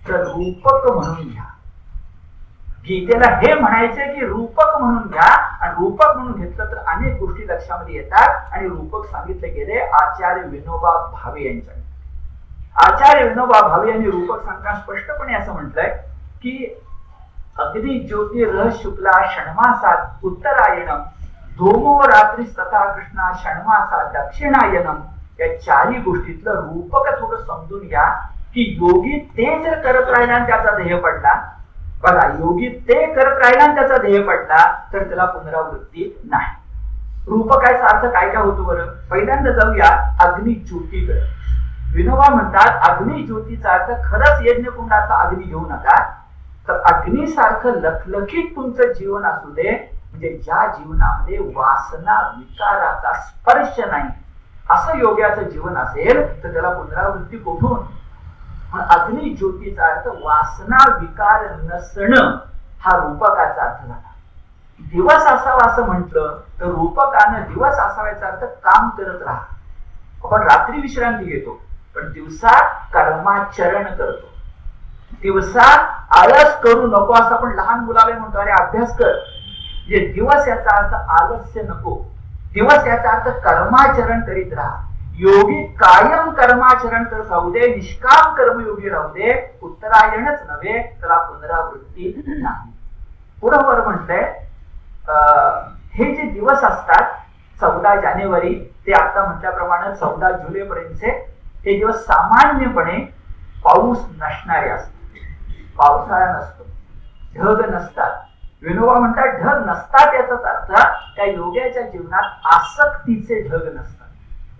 Speaker 1: तर रूपक म्हणून घ्या. गीतेला हे म्हणायचंय की रूपक म्हणून घ्या, आणि रूपक म्हणून घेतलं तर अनेक गोष्टी लक्षामध्ये येतात. आणि रूपक सांगितले गेले आचार्य विनोबा भावे यांच्याकडे. आचार्य विनोबा भावे यांनी रूपक सांगताना स्पष्टपणे असं म्हटलंय की अग्नि ज्योती रह शुक्ला षण्मासात उत्तरायणम, धूमो रात्री तथा कृष्णा षण्मासात दक्षिणायनम. या 4 गोष्टीतलं रूपक थोडं समजून घ्या की योगी ते जर करत राहिला आणि त्याचा ध्येय पडला, बघा योगी ते करत राहिला आणि त्याचा ध्येय पडला तर त्याला पुनरावृत्ती नाही. रूपकाचा अर्थ काय काय होतो बरं? पहिल्यांदा जाऊया अग्नि ज्योतीकडे. विनोबा म्हणतात अग्नि ज्योतीचा अर्थ खरंच यज्ञकुंडाचा अग्नी घेऊ नका, तर अग्नीसारखं लखलखीत तुमचं जीवन असू दे, म्हणजे ज्या जीवनामध्ये वासना विकाराचा स्पर्श नाही असं योग्याचं जीवन असेल तर त्याला पुनरावृत्ती कुठून? अग्नि ज्योतीचा अर्थ वासना विकार नसणं हा रूपकाचा अर्थ झाला. दिवस असावा असं म्हटलं तर रूपकानं दिवस असावायचा अर्थ काम करत राहा. आपण रात्री विश्रांती घेतो, पण दिवसा कर्माचरण करतो. दिवसा आळस करू नको असं आपण लहान मुलाला म्हणतो, अरे अभ्यास कर. म्हणजे दिवस याचा अर्थ आलस्य नको, दिवस याचा अर्थ कर्माचरण करीत राहा. योगी कायम कर्माचरण करत राहू दे, निष्काम कर्मयोगी राहू दे. उत्तरायणच नव्हे त्याला पुनरावृत्ती नाही. पुढं वर म्हणतंय हे जे दिवस असतात 14 जानेवारी ते आता म्हटल्याप्रमाणे 14 जुलै पर्यंतचे हे दिवस सामान्यपणे पाऊस नसणारे असतात. पावसाळा नसतो, ढग नसतात. विनोबा म्हणतात ढग नसतात याचाच अर्थ त्या योग्याच्या जीवनात आसक्तीचे ढग नसतात.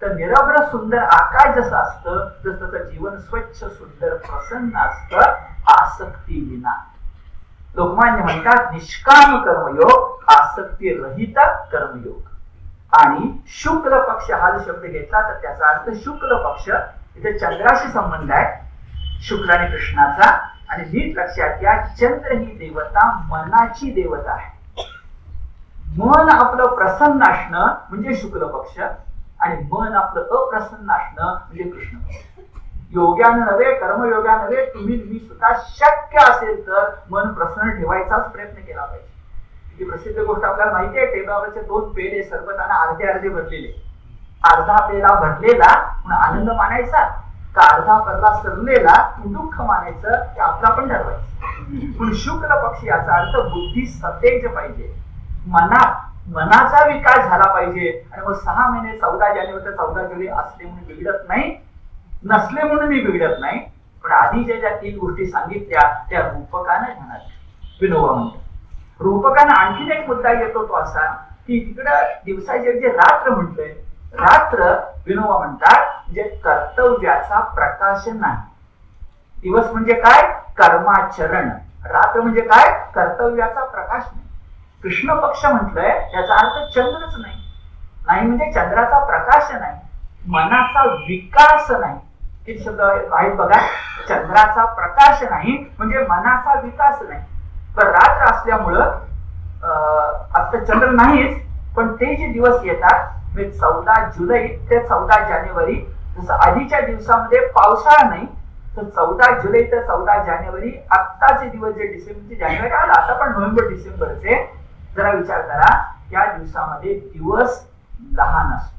Speaker 1: तर निरभ्र सुंदर आकाश जसं असतं तसं त्याचं जीवन स्वच्छ सुंदर प्रसन्न असतं आसक्ती विना. लोकमान्य म्हणतात निष्काम कर्मयोग आसक्ती रहित कर्मयोग. आणि शुक्ल पक्ष हा शब्द घेतला तर त्याचा अर्थ शुक्ल पक्ष इथे चंद्राशी संबंध आहे, शुक्ल आणि कृष्णाचा. आणि नीट लक्षात घ्या चंद्र ही देवता मनाची देवता आहे. मन आपलं प्रसन्न असणं म्हणजे शुक्ल पक्ष आणि मन आपलं अप्रसन्न असणं म्हणजे कृष्ण पक्ष. योग्यानं नव्हे कर्मयोगानं नव्हे तुम्ही सुद्धा शक्य असेल तर मन प्रसन्न ठेवायचाच प्रयत्न केला पाहिजे. ही प्रसिद्ध गोष्ट आपल्याला माहिती आहे, टेबलावरचे 2 पेले सरबताना अर्धे अर्धे भरलेले. अर्धा पेला भरलेला म्हणून आनंद मानायचा का अर्धा पेला सरलेला दुःख मानायचं ते आपला पण ठरवायचं. पण शुक्ल पक्ष याचा अर्थ बुद्धी सतेज पाहिजे, मनाचा विकास झाला पाहिजे. आणि मग 6 महिने 14 जानेवारी 14 जुलै असले म्हणून बिघडत नाही, नसले म्हणून बिघडत नाही. पण आधीच्या ज्या 3 गोष्टी सांगितल्या त्या रूपकानं ध्यानात. विनोबा म्हणतो रूपकानं आणखीन एक मुद्दा येतो तो असा की तिकडं दिवसाचे जे रात्र म्हटलंय, रात्र विनोबा म्हणतात म्हणजे कर्तव्याचा प्रकाश नाही. दिवस म्हणजे काय कर्माचरण, रात्र म्हणजे काय कर्तव्याचा प्रकाश नाही. कृष्ण पक्ष म्हटलंय त्याचा अर्थ चंद्रच नाही. नाही म्हणजे चंद्राचा प्रकाश नाही, मनाचा विकास नाही. किती शब्द आहेत बघा, चंद्राचा प्रकाश नाही म्हणजे मनाचा विकास नाही. तर रात्र असल्यामुळं आता चंद्र नाहीच, पण ते जे दिवस येतात 14 जुलै ते 14 जानेवारी जसं आधीच्या दिवसामध्ये पावसाळा नाही तर 14 जुलै ते 14 जानेवारी आत्ताचे दिवस जे डिसेंबर जानेवारी आला आता पण नोव्हेंबर डिसेंबरचे जरा विचार करा, या दिवसामध्ये दिवस लहान असतो.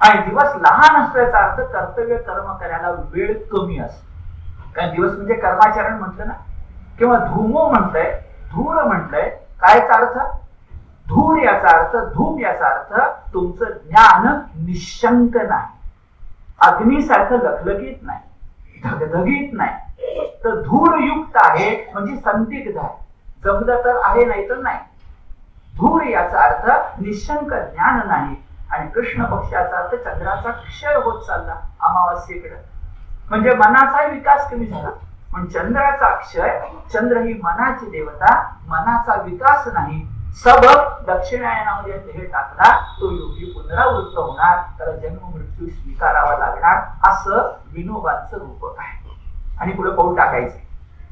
Speaker 1: आणि दिवस लहान असल्याचा अर्थ कर्तव्य कर्म करायला वेळ कमी असतो. कारण दिवस म्हणजे कर्माचरण म्हटलं ना, किंवा धूमो म्हटलंय, धूर म्हटलंय. कायचा अर्थ धूर याचा अर्थ धूम याचा अर्थ तुमचं ज्ञान निशंक नाही, अग्नीसारखं लखलखीत नाही, धगधगीत नाही. तर धूरयुक्त आहे म्हणजे संदिग्ध आहे, जमलं तर आहे नाही तर नाही. धूर याचा अर्थ निशंक ज्ञान नाही. आणि कृष्ण पक्षाचा अर्थ चंद्राचा क्षय होत चालला अमावास्येकडे, म्हणजे मनाचा विकास कमी झाला. पण चंद्राचा क्षय, चंद्र ही मनाची देवता, मनाचा विकास नाही. सबब दक्षिणायनामध्ये देह टाकला तो योगी पुनरावृत्त होणार, त्याला जन्म मृत्यू स्वीकारावा लागणार, असं विनोबांचं रूपक आहे. आणि पुढे पाऊल टाकायचं.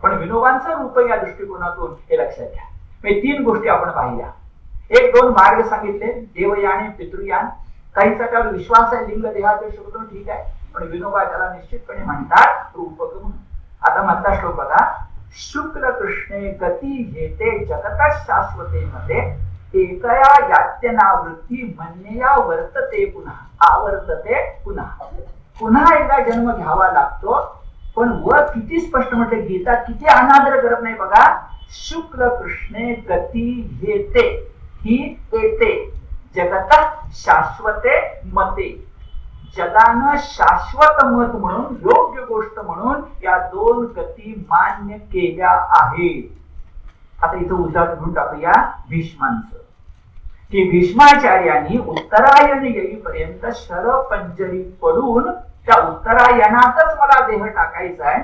Speaker 1: पण विनोबांचं रूप या दृष्टिकोनातून हे लक्षात घ्या. मी 3 गोष्टी आपण पाहिल्या. 1-2 मार्ग सांगितले, देवयान पितृयान. काहीचा त्यावर विश्वास आहे लिंग देहाचे शब्द ठीक आहे, पण विनोबा त्याला निश्चितपणे म्हणतात रूपक म्हणून. आता मधला श्लोक बघा, शुक्ल कृष्णे गती हेते जगत शाश्वते मध्ये एकया यात्यनावृत्ती मन्यया वर्तते पुन्हा आवर्तते पुन्हा. पुन्हा एकदा जन्म घ्यावा लागतो. पण वर किती स्पष्ट म्हटले, गीता किती अनादर करत नाही बघा. शुक्ल कृष्णे गती हेते ही येते जगत शाश्वते मते. जगानं शाश्वत मत म्हणून योग्य गोष्ट म्हणून या 2 गती मान्य केल्या आहेत. आता इथं उदाहरण घेऊन टाकूया भीष्मांचं, की भीष्माचार्यांनी उत्तरायण येईपर्यंत शरपंजरी पडून त्या उत्तरायणातच मला देह टाकायचा आहे.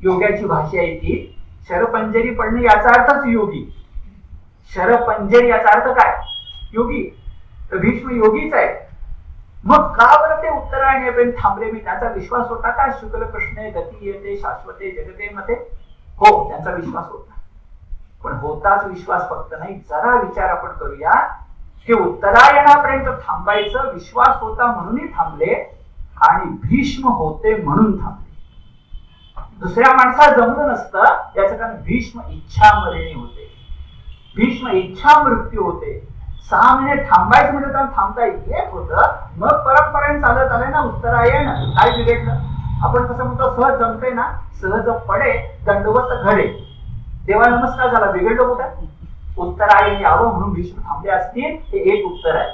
Speaker 1: योग्याची भाषा आहे ती. शरपंजरी पडणे याचा अर्थच योगी. शरपंजरी याचा अर्थ काय, योगी. तर भीष्म योगीच आहे. मग का बरं ते उत्तरायण येईपर्यंत थांबले? मी त्यांचा विश्वास होता का शुक्ल कृष्णे गती येते शाश्वते जगते मध्ये? हो, त्यांचा विश्वास होता. पण होताच विश्वास फक्त नाही, जरा विचार आपण करूया की उत्तरायणापर्यंत थांबायचं विश्वास होता म्हणूनही थांबले. आणि भीष्म होते म्हणून थांबले. दुसऱ्या माणसाला जमलं नसतं, याचं कारण भीष्म इच्छामरणी होते. भीष्म इच्छा मृत्यू होते. 6 महिने थांबायचं म्हणजे त्याला थांबता येत होतं. मग परंपरेने चालत आलंय ना उत्तरायण. काय बिघडलं? आपण कसं म्हणतो सहज जमते ना, सहज पडे दंडवत घडे. देवा नमस्कार झाला, बिघडलं कुठं? उत्तरायण यावं म्हणून भीष्म थांबले असतील, हे एक उत्तर आहे.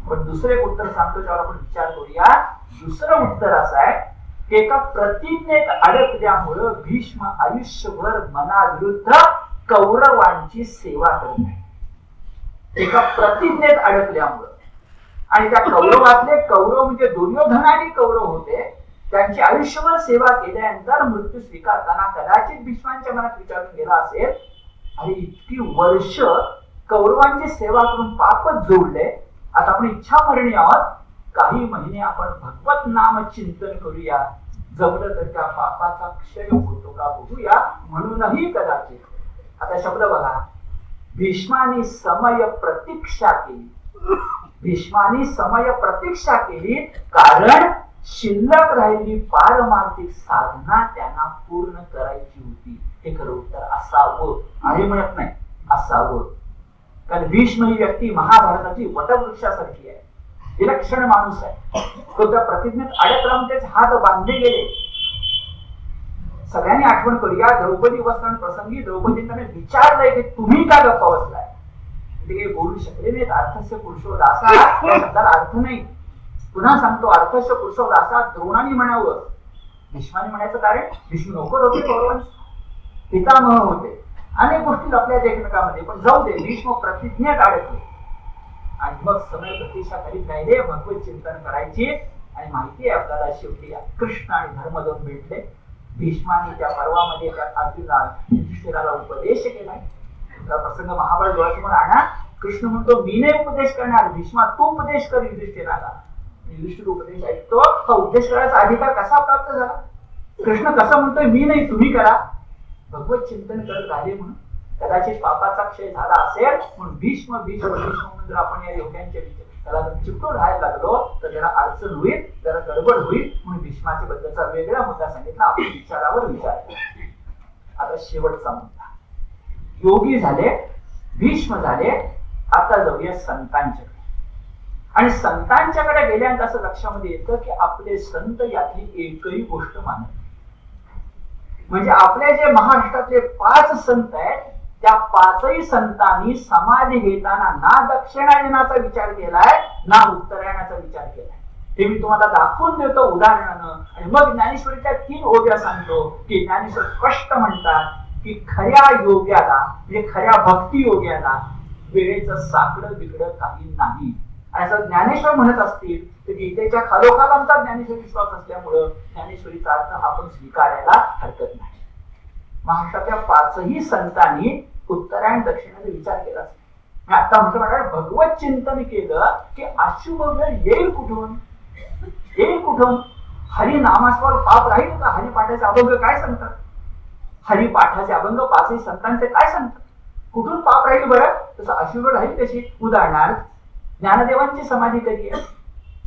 Speaker 1: पण दुसरं एक उत्तर सांगतो, त्यावर आपण विचार करूया. दुसरं उत्तर असं आहे की एका प्रतिज्ञेत अडकल्यामुळं भीष्म आयुष्यभर मनाविरुद्ध कौरवांची सेवा करत आहे. एका प्रतिज्ञेत अडकल्यामुळं. आणि त्या कौरवातले कौरव म्हणजे दुर्योधनादी कौरव होते. त्यांची आयुष्यभर सेवा केल्यानंतर मृत्यू स्वीकारताना कदाचित भीष्मांच्या मनात विचारून गेला असेल, आणि इतकी वर्ष कौरवांची सेवा करून पापच जोडले, आता आपण इच्छा मरणी आहोत, काही महिने आपण भगवत नाम चिंतन करूया, जमलं तर त्या पापाचा क्षय होतो का बघूया. म्हणूनही कदाचित आता शब्द बघा, भीष्मानी समय प्रतीक्षा केली. भीष्मानी समय प्रतीक्षा केली कारण शिल्लक राहिलेली पारमार्थिक साधना त्यांना पूर्ण करायची होती. हे खरं उत्तर असावं, आहे म्हणत नाही, असावं. कारण भीष्म ही व्यक्ती महाभारताची वटवृक्षासारखी आहे. विलक्षण माणूस आहे. तो त्या प्रतिज्ञेत अडकला, त्याचे हात बांधले गेले. सगळ्यांनी आठवण करूया, द्रौपदी वस्त्र प्रसंगी द्रौपदींना विचारलंय की तुम्ही का गप्पा बसलाय? ते काही बोलू शकले नाहीत. अर्थस्य पुरुषोदासा या शब्दाला अर्थ नाही. पुन्हा सांगतो, अर्थस्य पुरुषोदासा द्रोणाने म्हणावं. भीष्माने म्हणायचं कारण भीष्म नोकर होते, कौरवांचे पितामह होते. अनेक गोष्टी आपल्या एकमेकांमध्ये. पण जाऊ दे, भीष्म प्रतिज्ञेत अडकले आणि मग समय प्रतीक्षा करीत राहिले. भगवत चिंतन करायची. आणि माहिती आहे आपल्याला, शेवटी कृष्ण आणि धर्म दोन भेटले. भीष्माने त्या पर्वामध्ये त्या अर्जुनाला युधिष्ठिराला उपदेश केलाय. प्रसंग महाभारत डोळ्यासमोर आणा. कृष्ण म्हणतो मी नाही उपदेश करणार, भीष्मा तू उपदेश कर युधिष्ठिराला. युधिष्ठिर उपदेश ऐकतो. हा उपदेश करायचा अधिकार कसा प्राप्त झाला? कृष्ण कसं म्हणतोय मी नाही तुम्ही करा. भगवत चिंतन करत राहिले म्हणून कदाचित पापाचा क्षय झाला असेल. म्हणून भीष्म भीष्म भीष्म म्हणून जर आपण या योग्यांच्या त्याला चिपटून राहायला लागलो तर जरा अडचण होईल, जरा गडबड होईल. म्हणून भीष्माच्या बद्दलचा वेगळा मुद्दा सांगितला. आपण विचारावर विचार. आता शेवटचा मुद्दा. योगी झाले, भीष्म झाले, आता जाऊया संतांच्याकडे. आणि संतांच्याकडे गेल्यानंतर असं लक्षामध्ये येतं की आपले संत यातली एकही गोष्ट मानत नाही. म्हणजे आपले जे महाराष्ट्रातले 5 संत आहेत, त्या 5ही संतांनी समाधी घेताना ना दक्षिणायनाचा विचार केलाय, ना उत्तरायणाचा विचार केलाय. हे मी तुम्हाला दाखवून देतो उदाहरणानं. आणि मग ज्ञानेश्वरीच्या 3 ओव्या सांगतो की ज्ञानेश्वर स्पष्ट म्हणतात की खऱ्या योग्याला म्हणजे खऱ्या भक्ती योग्याला वेळेचं साकडं बिकडं काही नाही. आणि असं ज्ञानेश्वर म्हणत असतील तर गीतेच्या खालोखाल आमचा ज्ञानेश्वर विश्वास असल्यामुळं ज्ञानेश्वरीचा अर्थ आपण स्वीकारायला हरकत नाही. महाराष्ट्रातल्या 5ही संतांनी उत्तरायण दक्षिणाचा विचार केला. आता म्हटलं भगवत चिंतन केलं की अशुभ वेळ येईल कुठून? येईल कुठून? हरिनामास्वर पाप राहील का? हरिपाठाचे अभंग काय सांगतात? हरिपाठाचे अभंग 5ही संतांचे काय सांगतात? कुठून पाप राहील बरं? तसं अशुभ राहील कशी? उदाहरणार्थ ज्ञानदेवांची समाधी कधी आहे?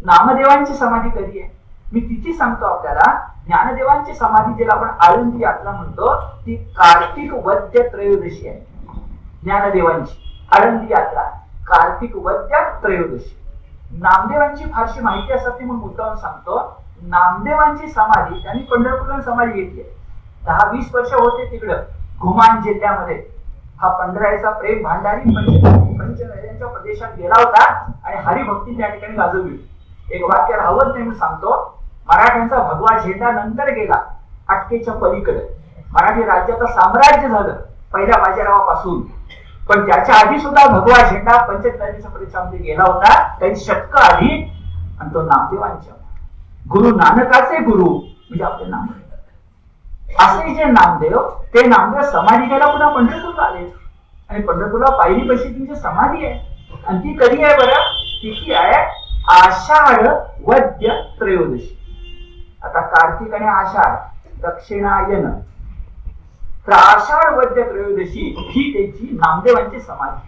Speaker 1: नामदेवांची समाधी कधी आहे? मी तिची सांगतो आपल्याला. ज्ञानदेवांची समाधी ज्याला आपण आळंदी यात्रा म्हणतो, ती कार्तिक वद्य त्रयोदशी आहे. ज्ञानदेवांची आळंदी यात्रा कार्तिक वद्य त्रयोदशी. नामदेवांची फारशी माहिती असते म्हणून मुद्दाम सांगतो. नामदेवांची समाधी त्यांनी पंढरपूरला समाधी घेतली. 10-20 वर्ष होते तिकडं घुमान जिल्ह्यामध्ये. हा पंढराचा प्रेम भांडारी पंचनद्यांच्या प्रदेशात गेला होता आणि हरिभक्ती त्या ठिकाणी गाजवली. एक वाक्य राहवत नाही म्हणून सांगतो. मराठ्यांचा भगवा झेंडा नंतर गेला अटकेच्या पलीकडे. मराठी राज्याचं साम्राज्य झालं पहिल्या बाजीरावापासून. पण त्याच्या आधी सुद्धा भगवा झेंडा पंचनद्यांच्या प्रदेशामध्ये गेला होता काही शतक आधी. आणि तो नामदेवांच्या गुरु नानकाचे गुरु म्हणजे आपले नामदेव. असे जे नामदेव, ते नामदेव समाधी घ्यायला पुन्हा पंढरपूरला आले. आणि पंढरपूरला पायरी पैशी तुमची समाधी आहे. आणि ती कधी आहे बरं? ती आहे आषाढ वद्य त्रयोदशी. आता कार्तिक आणि आषाढ दक्षिणायन. तर आषाढ वद्य त्रयोदशी ही त्याची नामदेवांची समाधी.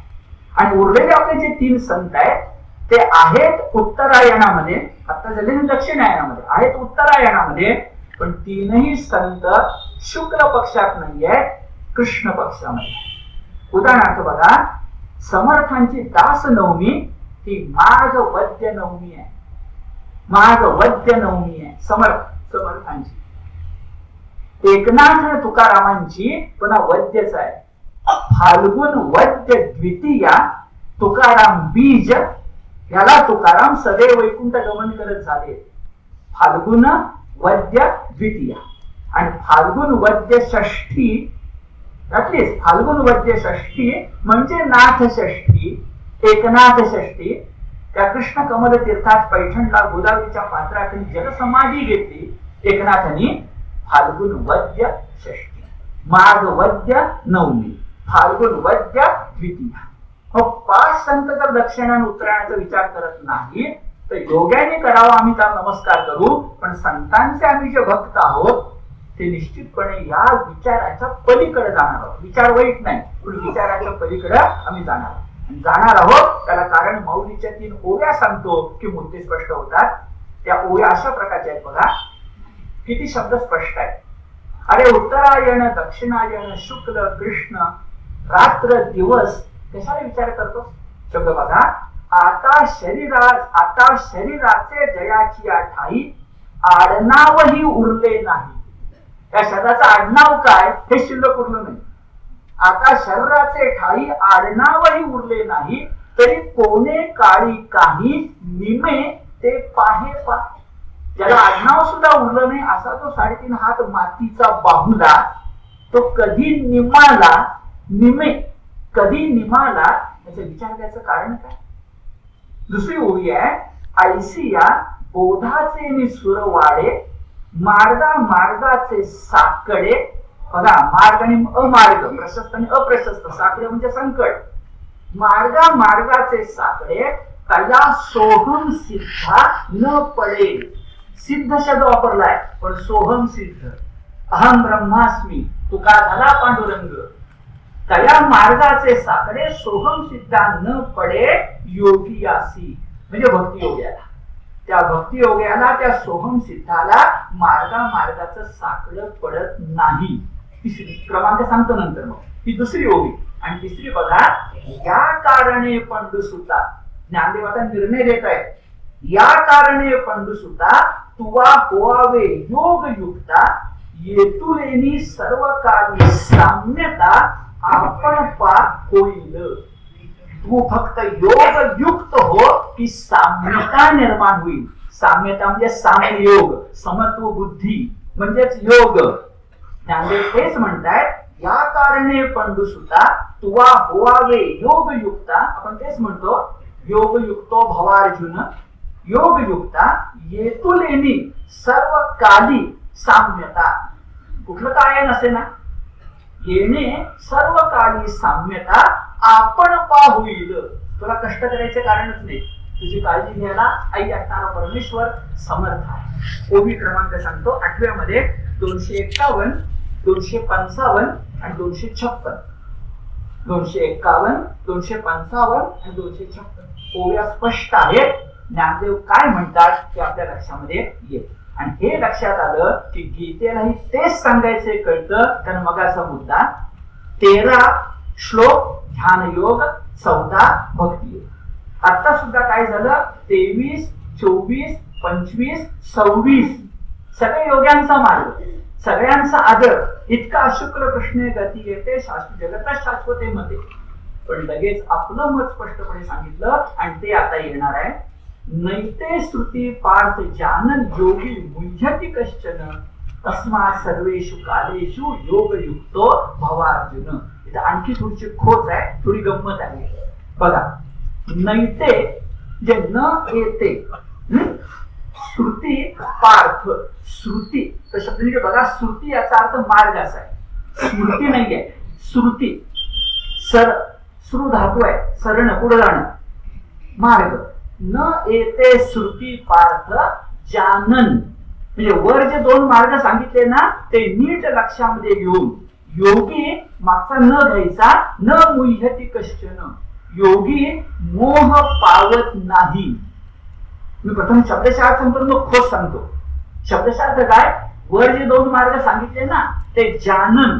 Speaker 1: आणि उरलेले आपले जे 3 संत आहेत ते आहेत उत्तरायणामध्ये, आता झाले दक्षिणायनामध्ये, आहेत उत्तरायणामध्ये, पण तीनही संत शुक्ल पक्षात नाहीये, कृष्ण पक्षामध्ये. उदाहरणार्थ बघा, समर्थांची दास नवमी ही माघ वद्य नवमी आहे. माघ वद्य नवमी आहे समर्थांची. एकनाथ तुकारामांची पुन्हा वद्यच आहे. फाल्गुन वद्य द्वितीया तुकाराम बीज, याला तुकाराम सदैव वैकुंठ गमन करत झाले. फाल्गुन वद्य द्वितीया आणि फाल्गुन वद्य षष्ठी, फाल्गुन वद्य षष्ठी म्हणजे नाथ षष्ठी, एकनाथ षष्ठी. त्या कृष्ण कमल तीर्थात पैठणला गोदावरीच्या पात्राखाली जलसमाधी घेतली एकनाथांनी. फाल्गुन वद्य षष्ठी, माघ वद्य नवमी, फाल्गुन वद्य द्वितीया. मग 5 संत जर दक्षिण आणि उत्तरायणाचा विचार करत नाही तर योग्याने करावा आम्ही त्याला नमस्कार करू, पण संतांचे आम्ही जे भक्त आहोत ते निश्चितपणे या विचाराच्या पलीकडे जाणार आहोत. विचार वाईट नाही, पण विचाराच्या पलीकडे आम्ही जाणार आहोत. त्याला कारण माऊलीच्या 3 ओव्या सांगतो की मुद्दे स्पष्ट होतात. त्या ओव्या अशा प्रकारच्या आहेत बघा, किती शब्द स्पष्ट आहेत. अरे उत्तरायण दक्षिणायण शुक्ल कृष्ण रात्र दिवस, कशाला विचार करतो शब्द बघा. आता शरीराचे जयाची ठाई आडनावही उरले नाही. त्या शब्दाचं आडनाव काय हे शिल्लक उरलं नाही. आता शरीराचे ठाई आडनावही उरले नाही, तरी कोणे काळी काही निमे ते पाहे पा. ज्याला आडनाव सुद्धा उरलं नाही असा तो 3.5 हात मातीचा बाहुला, तो कधी निमाला, निमे कधी निमाला, याचा विचार करायचं कारण काय. दुसरी ओळी आहे, ऐसिया बोधाचे नि सुरवाडे मार्गाचे साकडे. बघा, मार्ग आणि अमार्ग, प्रशस्त आणि अप्रशस्त, साकडे म्हणजे संकट. मार्गाचे साकडे कया सोहम सिद्धा न पडे. सिद्ध शब्द वापरलाय, पण सोहम सिद्ध, अहम ब्रह्मास्मी, तुका झाला पांडुरंग. कया मार्गाचे साकडे सोहम सिद्धा न पडे योगियासी, म्हणजे भक्ती योग्याला. त्या भक्ती योग्याला, त्या सोहम सिद्धाला मार्गाचं साकडं पडत नाही. तिसरी क्रमांक सांगतो नंतर. मग ही दुसरी ओवी. आणि तिसरी बघा, या कारणे पंडुसुता, ज्ञानदेवाचा निर्णय देत आहे. या कारणे पंडुसुता तुवा होवावे योग युक्ता, येतुलेनी सर्व काली साम्यता आपण पा होईल. तू फक्त योग युक्त हो की साम्यता निर्माण होईल. साम्यता म्हणजे सामयोग, समत्व बुद्धी म्हणजेच योग. त्यामुळे तेच म्हणतायत, या कारणे पंडुसुता तुवा होवावे योग युक्ता. आपण तेच म्हणतो, योग युक्तो भवार्जुन, योग युक्ता येतुलेनी सर्व काली साम्यता. कुठलं काय नसे ना, येणे सर्व काली साम्यता आपण पा होईल. तुला कष्ट करायचे कारणच नाही, तुझी काळजी घ्यायला आई असणारा परमेश्वर समर्थ आहे. ओवी क्रमांक सांगतो 8व्या मध्ये 251, 255 आणि 256. 251, 255 आणि 256 ओव्या स्पष्ट आहेत. ज्ञानदेव काय म्हणतात ते आपल्या लक्षामध्ये येईल. आणि हे लक्षात आलं की गीतेलाही तेच सांगायचे कळतं. कारण मगाचा मुद्दा 13 श्लोक ध्यान योग, 14 भक्ती योग. आता सुद्धा काय झालं, 23, 24, 25, 26 सगळे योग्यांचा मार्ग, सगळ्यांचा आदर. इतका शुक्ल कृष्ण गती येते जगता शाश्वतेमध्ये. पण लगेच आपलं मत स्पष्टपणे सांगितलं आणि ते आता येणार आहे. नैते श्रुती पार्थ जानन योगी मुह्यति कश्चन, तस्मात् सर्वेषु कालेषु योग युक्तो भवार्जुन. इथं आणखी थोडीशी खोच आहे, थोडी गंमत आहे. बघा, नैते जे न येते, श्रुती पार्थ, श्रुती तर शब्द बघा, श्रुती याचा अर्थ मार्ग असा आहे. स्मृती नाहीये, श्रुती. सर श्रु धातू आहे, सरण पुढे जाणं, मार्ग. न येते श्रुती पार्थ जानन, म्हणजे वर जे 2 मार्ग सांगितले ना ते नीट लक्षामध्ये घेऊन योगी मागचा न घ्यायचा. न मुह्यति कश्चन, योगी मोह पावत नाही. मी प्रथम शब्दशः संपूर्ण खोस सांगतो. शब्दशास्त्र काय, वर जे दोन मार्ग सांगितले ना ते जानन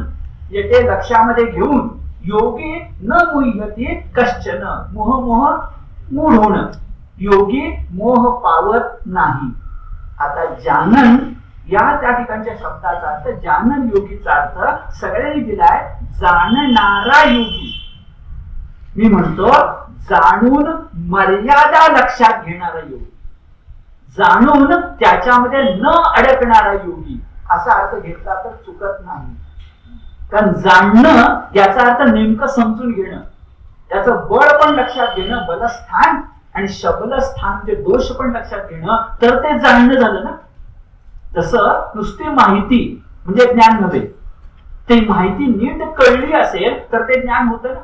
Speaker 1: येथे लक्षामध्ये घेऊन योगी न मुह्यती कश्चन, मोह मूढ होणं, योगी मोह पावत नाही. आता जानन या त्या ठिकाणच्या शब्दाचा अर्थ, जानन योगीचा अर्थ सगळ्यांनी दिलाय जाणणारा योगी. मी म्हणतो जाणून मर्यादा लक्षात घेणारा योगी, जाणून त्याच्यामध्ये न अडकणारा योगी असा अर्थ घेतला तर चुकत नाही. कारण जाणणं याचा अर्थ नेमकं समजून घेणं, त्याचं बळ पण लक्षात घेणं, बलस्थान आणि शबलस्थान जे दोष पण लक्षात घेणं, तर ते जाणणं झालं ना. तसं नुसती माहिती म्हणजे ज्ञान नव्हे, ते माहिती नीट कळली असेल तर ते ज्ञान होतं ना.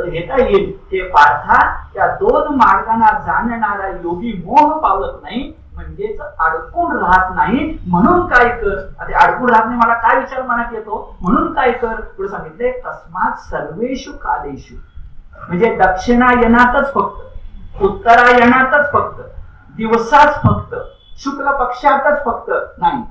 Speaker 1: घेता येईल ते पार्था, त्या दोन मार्गांना जाणणारा योगी मोह पावत नाही, म्हणजेच अडकून राहत नाही. म्हणून काय कर, आता अडकून राहत नाही मला काय विचार मनात येतो, म्हणून काय कर पुढे सांगितले, तस्मात सर्वेषु कालेषु, म्हणजे दक्षिणायनातच फक्त, उत्तरायणातच फक्त, दिवसाच फक्त, शुक्ल पक्षातच फक्त नाही,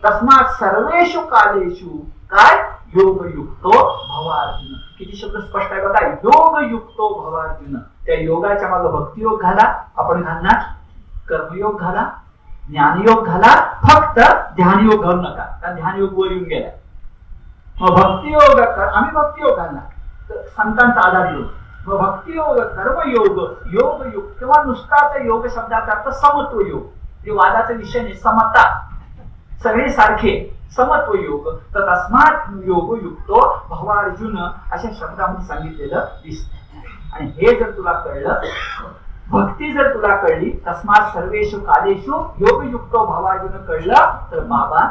Speaker 1: तस्मात सर्वेषु कालेषु काय योगयुक्तो भवार्जुन. किती शब्द स्पष्ट आहे बघा, योगयुक्तो भवार्जुन. त्या योगाच्या मागे भक्तियोग घाला, आपण घालणार कर्मयोग घाला, ज्ञानयोग घाला, फक्त ध्यानयोग घालू नका, कारण ध्यानयोग वर येऊन गेला. मग भक्तियोग, आम्ही भक्तियोग घालणार, संतांचा आधार योग, मग भक्तियोग, कर्मयोग, योगयुग किंवा नुसताच योग शब्दाचा अर्थ समत्व योग, जे वादाचा विषय नाही, समता, सगळे सारखे समत्व योग. तर तस्मात योगयुक्तो भवार्जुन अशा शब्दामध्ये सांगितलेलं दिसत. आणि हे जर तुला कळलं, भक्ती जर तुला कळली, तस्मात सर्वेषु कालेषु योगयुक्तो भवार्जुन कळलं, तर बाबा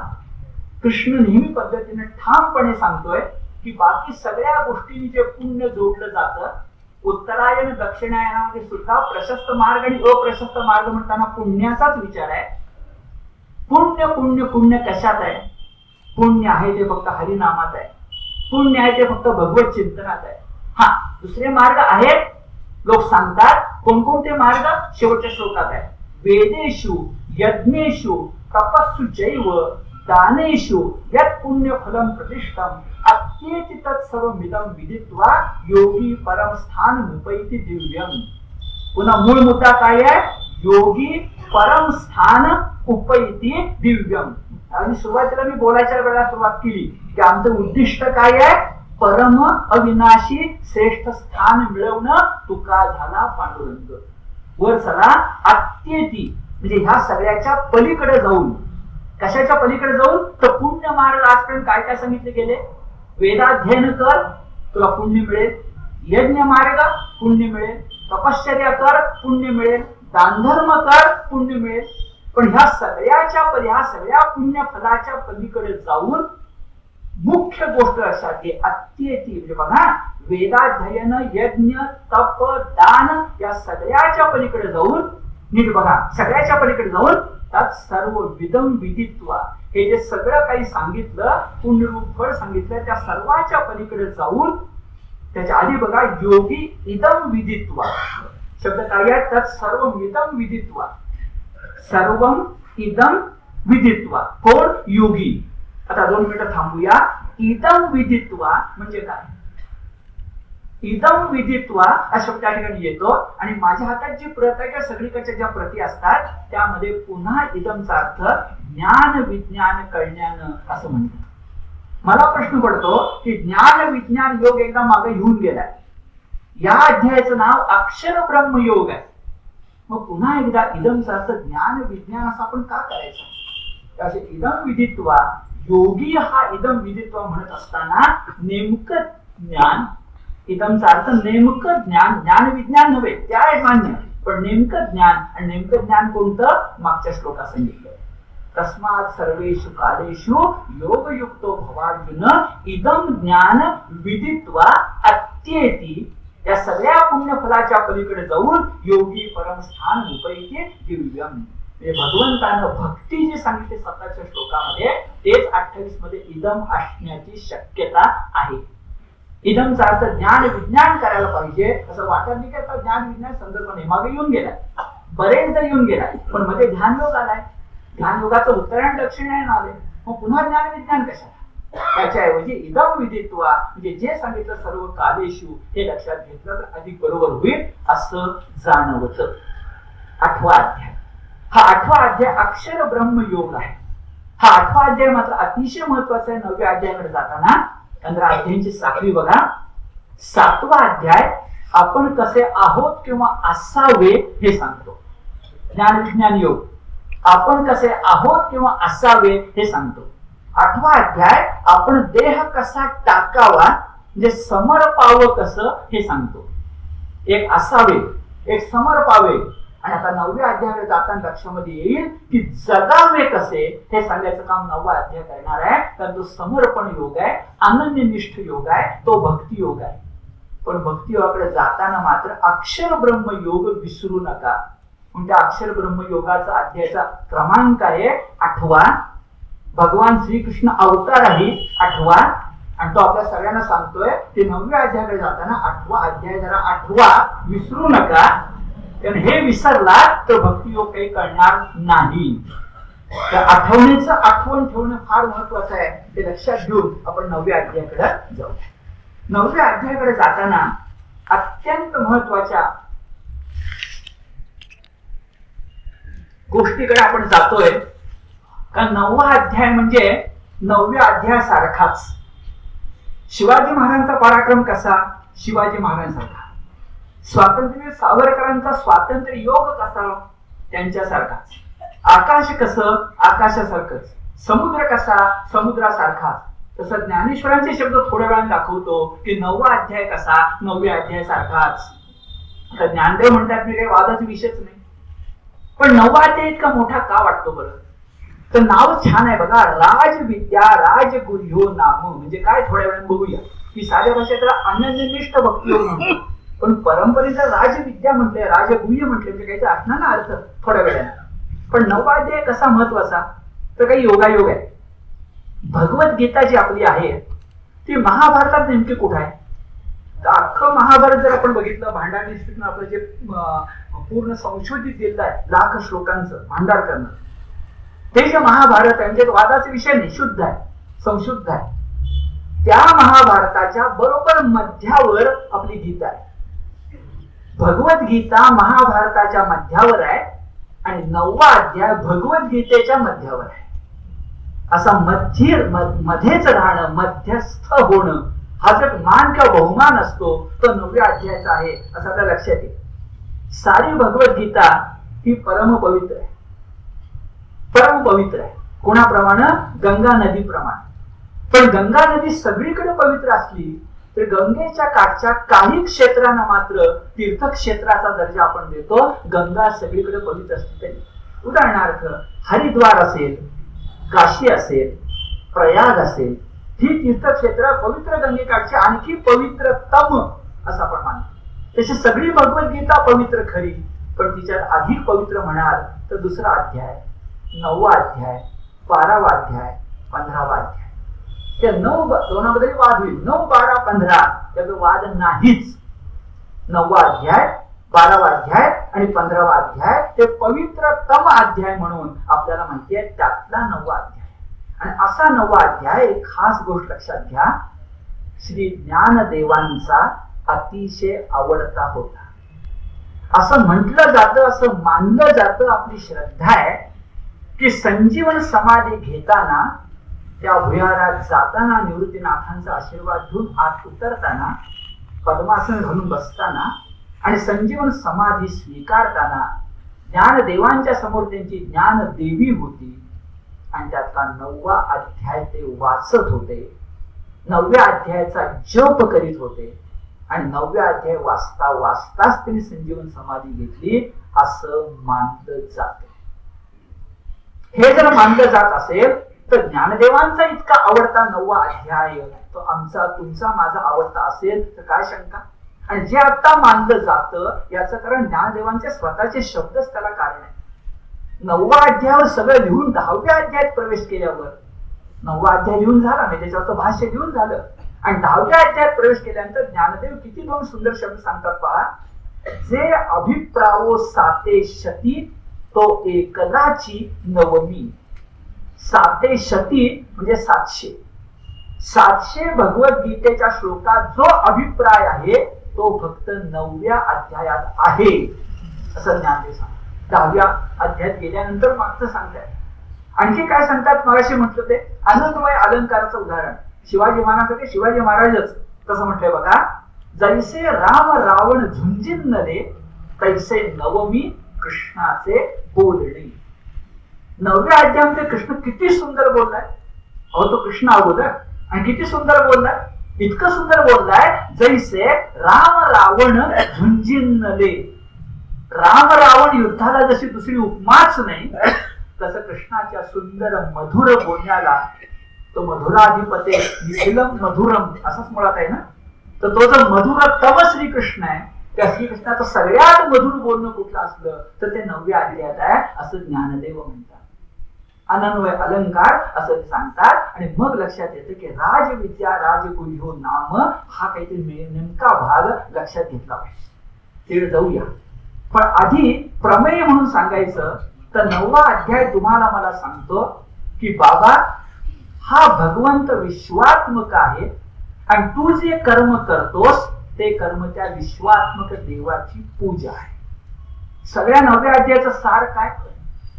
Speaker 1: कृष्ण नेहमी पद्धतीने ठामपणे सांगतोय की बाकी सगळ्या गोष्टींनी जे पुण्य जोडलं जातं, उत्तरायण दक्षिणायनामध्ये सुद्धा प्रशस्त मार्ग आणि अप्रशस्त मार्ग म्हणताना पुण्याचाच विचार आहे. पुण्य पुण्य पुण्य कशात आहे? पुण्य आहे ते फक्त हरिनामात आहे, पुण्य आहे ते फक्त भगवत चिंतनात आहे. हा, दुसरे मार्ग आहेत, लोक सांगतात. कोणकोणते मार्ग? शेवटच्या श्लोकात आहे, वेदेषु यज्ञेषु तपस्सु चैव दानेषु यत् पुण्य फलम प्रतिष्ठम अत्येति तत्सर्वमिदं विदित्वा योगी परम स्थान मुपैति दिव्यम. पुन्हा मूळ मुद्दा काय आहे? योगी परम स्थान उपैति दिव्यम. आणि सुरुवातीला मी बोलायच्या वेळेला सुरुवात केली की आमचं उद्दिष्ट काय आहे? परम अविनाशी श्रेष्ठ स्थान मिळवणं. तुका झाला पांडुरंग. वर चला अत्येती म्हणजे ह्या सगळ्याच्या पलीकडे जाऊन. कशाच्या पलीकडे जाऊन? तर पुण्य मार्ग. आजपर्यंत काय काय सांगितले गेले? वेदाध्ययन कर, तुला पुण्य मिळेल. यज्ञ मार्ग, पुण्य मिळेल. तपश्चर्या कर, पुण्य मिळेल. दानधर्म कर, पुण्य मिळेल. पण ह्या सगळ्या पुण्य फलाच्या पलीकडे जाऊन मुख्य गोष्ट अशा की अत्येती म्हणजे बघा, वेदाध्ययन, यज्ञ, तप, दान या सगळ्याच्या पलीकडे जाऊन, नीट बघा, सगळ्याच्या पलीकडे जाऊन त्यात सर्व विदम विदित्वा, हे जे सगळं काही सांगितलं, पुण्यरूप फळ सांगितलं, त्या सर्वाच्या पलीकडे जाऊन त्याच्या आधी बघा, योगी इदम विदित्वा शब्द काय आहे? त्यात सर्व इदम विदित्वा, सर्वम इदम विदित्वा. कोण? योगी. आता 2 मिनिटं थांबूया. इदम विदित्वा म्हणजे काय? इदम विदित्वा हा शब्द त्या ठिकाणी येतो आणि माझ्या हातात जी प्रत आहे, सगळीकडच्या ज्या प्रती असतात त्यामध्ये पुन्हा इदमचा अर्थ ज्ञान विज्ञान कळण्यानं असं म्हणतात. मला प्रश्न पडतो की ज्ञान विज्ञान योग एकदा मागे येऊन गेलाय. या अध्यायाचं नाव अक्षर ब्रह्म योग आहे. मग पुन्हा एकदा इदमचा अर्थ ज्ञान विज्ञान असं आपण का करायचं? असे इदम विदित्वा, योगी हा इदम विदित्वा म्हणत असताना नेमकं ज्ञान, इदमचा अर्थ नेमकं ज्ञान, ज्ञान विज्ञान नव्हे, त्या मान्य, पण नेमकं ज्ञान. आणि नेमकं ज्ञान कोणतं? मागच्या श्लोकात सांगितलं, तस्मात् सर्वेषु कालेषु योगयुक्तो भवार्जुन इदम ज्ञान विदित्वा अत्येति. या सगळ्या पुण्यफलाच्या पलीकडे जाऊन योगी परमस्थान उपैति दिव्यम. भगवंतानं भक्ती जी सांगितली 17व्या श्लोकामध्ये, तेच 28 मध्ये इदम असण्याची शक्यता आहे. इदमचा अर्थ ज्ञान विज्ञान करायला पाहिजे असं वाटत नाही की आता ज्ञान विज्ञान संदर्भ नाही, मागे येऊन गेलाय, बरेचदा येऊन गेलाय, पण मध्ये ध्यानयोग आलाय, ध्यानयोगाचं उत्तरायण दक्षिणायन आले, मग पुन्हा ज्ञान विज्ञान कशाला? त्याच्याऐवजी इदम विदित्वा म्हणजे जे सांगितलं सर्व कालेषु हे लक्षात घेतलं तर अधिक बरोबर होईल असं जाणवत. 8वा अध्याय. हा 8वा अध्याय अक्षर ब्रह्म योग आहे. हा 8वा अध्याय मात्र अतिशय महत्वाचा आहे. 9व्या अध्यायाकडे जाताना 15 अध्यायांची साखळी बघा. 7वा अध्याय आपण कसे आहोत किंवा असावे हे सांगतो. ज्ञान विज्ञान योग आपण कसे आहोत किंवा असावे हे सांगतो. 8वा अध्याय आपण देह कसा टाकावा म्हणजे समर्पावं कसं हे सांगतो. एक असावे, एक समर्पावे. आणि आता 9व्या अध्यायाकडे जाताना लक्षामध्ये येईल की जगावे कसे हे सांगायचं काम 9वा अध्याय करणार आहे. कारण तो समर्पण योग आहे, अनन्यनिष्ठ योग आहे, तो भक्ती योग आहे. पण भक्ती योगाकडे जाताना मात्र अक्षर ब्रह्म योग विसरू नका. म्हणजे अक्षर ब्रह्म योगाचा अध्यायाचा क्रमांक आहे 8वा. भगवान श्रीकृष्ण अवतार आहे 8वा. आणि तो आपल्या सगळ्यांना सांगतोय की 9व्या अध्यायाकडे जाताना 8वा अध्याय जरा 8वा विसरू नका. कारण हे विसरला तर भक्ती योग काही कळणार नाही. तर आठवणीचं आठवण ठेवणं फार महत्वाचं आहे. ते लक्षात घेऊन आपण 9व्या अध्यायाकडे जाऊ. 9व्या अध्यायाकडे जाताना अत्यंत महत्वाच्या गोष्टीकडे आपण जातोय. कारण 9वा अध्याय म्हणजे 9व्या अध्यायासारखाच. शिवाजी महाराजांचा पराक्रम कसा? शिवाजी महाराजांसारखा. स्वातंत्र्य सावरकरांचा स्वातंत्र्य योग कसा? त्यांच्यासारखाच. आकाश कसं? आकाशासारखंच. समुद्र कसा? समुद्रासारखाच. तसं ज्ञानेश्वरांचे शब्द थोड्या वेळाने दाखवतो की 9वा अध्याय कसा? 9व्या अध्यायासारखाच. आता ज्ञानदेव म्हणतात मी काही वादाचा विषयच नाही. पण 9वा अध्याय इतका मोठा का वाटतो बरं? तर नाव छान आहे बघा. राजविद्या राजगुह्यो नाम म्हणजे काय? थोड्या वेळाने बघूया. की साध्या भाषेत अनन्यनिष्ठ भक्ती योग म्हणतो. पण परंपरेचा राजविद्या म्हटलंय, राजगुह्य म्हटलंय म्हणजे काहीतरी असणार ना अर्थ थोड्या वेळाने. पण 9वा अध्याय कसा महत्वाचा? तर काही योगायोग आहे. भगवद्गीता जी आपली आहे ती महाभारतात नेमकी कुठे आहे? तर अख्खं महाभारत जर आपण बघितलं, भांडार डिस्ट्रिक्टनं आपलं जे पूर्ण संशोधित दिलं आहे लाख श्लोकांचं भांडार करणं, ते जे महाभारत आहे म्हणजे वादाचा विषय नाही, शुद्ध आहे, संशुद्ध आहे. त्या महाभारताच्या बरोबर मध्यावर आपली गीता आहे. भगवद्गीता महाभारताच्या मध्यावर आहे आणि 9वा अध्याय भगवद्गीतेच्या मध्यावर आहे. असा मध्येच राहणं, मध्यस्थ होणं हा जर मान किंवा बहुमान असतो तो 9व्या अध्यायाचा आहे असं आपल्या लक्षात येईल. सारी भगवद्गीता ही परमपवित्र आहे. परमपवित्र आहे. कोणाप्रमाणे? गंगा नदीप्रमाणे. पण गंगा नदी सगळीकडे पवित्र असली तर गंगेच्या काठच्या काही क्षेत्रांना मात्र तीर्थक्षेत्राचा दर्जा आपण देतो. गंगा सगळीकडे पवित्र असते तरी. उदाहरणार्थ हरिद्वार असेल, काशी असेल, प्रयाग असेल, ही तीर्थक्षेत्र पवित्र गंगेकाठची आणखी पवित्रतम असं आपण मानतो. तशी सगळी भगवद्गीता पवित्र खरी, पण तिच्यात अधिक पवित्र म्हणाल तर 2रा अध्याय, 9वा अध्याय, 12वा अध्याय, 15वा अध्याय. त्या 9 दोनाबद्दल वाद होईल. 9, 12, 15 त्याचा वाद नाहीच. 9वा अध्याय, 12वा अध्याय आणि 15वा अध्याय ते पवित्रतम अध्याय म्हणून आपल्याला माहिती आहे. त्यातला 9वा अध्याय. आणि असा 9वा अध्याय एक खास गोष्ट लक्षात घ्या, श्री ज्ञानदेवांचा अतिशय आवडता होता. असं म्हटलं जातं, असं मानलं जातं, आपली श्रद्धा आहे की संजीवन समाधी घेताना, त्या भुयारात जाताना, निवृत्तीनाथांचा आशीर्वाद घेऊन आत उतरताना, पद्मासन घालून बसताना आणि संजीवन समाधी स्वीकारताना ज्ञानदेवांच्या समोर त्यांची ज्ञानदेवी होती आणि त्यातला 9वा अध्याय ते वाचत होते. 9व्या अध्यायाचा जप करीत होते आणि 9व्या अध्याय वाचता वाचताच त्यांनी संजीवन समाधी घेतली असं मानलं जात. हे जर मानलं जात असेल तर ज्ञानदेवांचा इतका आवडता 9वा अध्याय तो आमचा, तुमचा, माझा आवडता असेल तर काय शंका? आणि जे आता मानलं जातं याचं कारण ज्ञानदेवांचे स्वतःचे शब्दच त्याला कारण आहे. 9वा अध्यायावर सगळं लिहून 10व्या अध्यायात प्रवेश केल्यावर 9वा अध्याय लिहून झाला, म्हणजे त्याच्यावरचं भाष्य लिहून झालं आणि 10व्या अध्यायात प्रवेश केल्यानंतर ज्ञानदेव किती दोन सुंदर शब्द सांगतात पहा. जे अभिप्रावो साते शती तो एकलाची नवमी. साते शती म्हणजे 700 भगवद्गीतेच्या श्लोकात जो अभिप्राय आहे तो फक्त 9व्या अध्यायात आहे असं ज्ञानदेव सांगतात. 10व्या अध्यायात गेल्यानंतर मागचं सांगताय. आणखी काय सांगतात मगाशी म्हटलं ते आनंदमय अलंकाराचं उदाहरण. शिवाजी महाराजांसाठी शिवाजी महाराजच कसं म्हटलंय बघा. जैसे राम रावण झुंजिनले तैसे नवमी कृष्णाचे बोलणे. 9व्या अध्यायामध्ये कृष्ण किती सुंदर बोललाय. अहो तो कृष्ण अगोदर आणि किती सुंदर बोललाय. इतकं सुंदर बोललाय जैसे राम रावण झुंजिनले. राम रावण युद्धाला जशी दुसरी उपमाच नाही तसं कृष्णाच्या सुंदर मधुर बोलण्याला तो मधुराधिपते निखिलम मधुरम असंच मुळात आहे ना. तर तो जो मधुरतम श्रीकृष्ण आहे त्या श्रीकृष्णाचं सगळ्यात मधुर बोलणं कुठलं असलं तर ते 9व्या अध्यायात आहे असं ज्ञानदेव म्हणतात. अनन्वय अलंकार असं सांगतात. आणि मग लक्षात येतं की राजविद्या राजगुह्यो नाम हा काहीतरी नेमका भाग लक्षात घेतला पाहिजे. तिकडे जाऊया. पण आधी प्रमेय म्हणून सांगायचं तर 9वा अध्याय तुम्हाला मला सांगतो की बाबा हा भगवंत विश्वात्मक आहे आणि तू जे कर्म करतोस ते कर्म त्या विश्वात्मक देवाची पूजा आहे. सगळ्या 9व्या अध्यायाचं सार काय.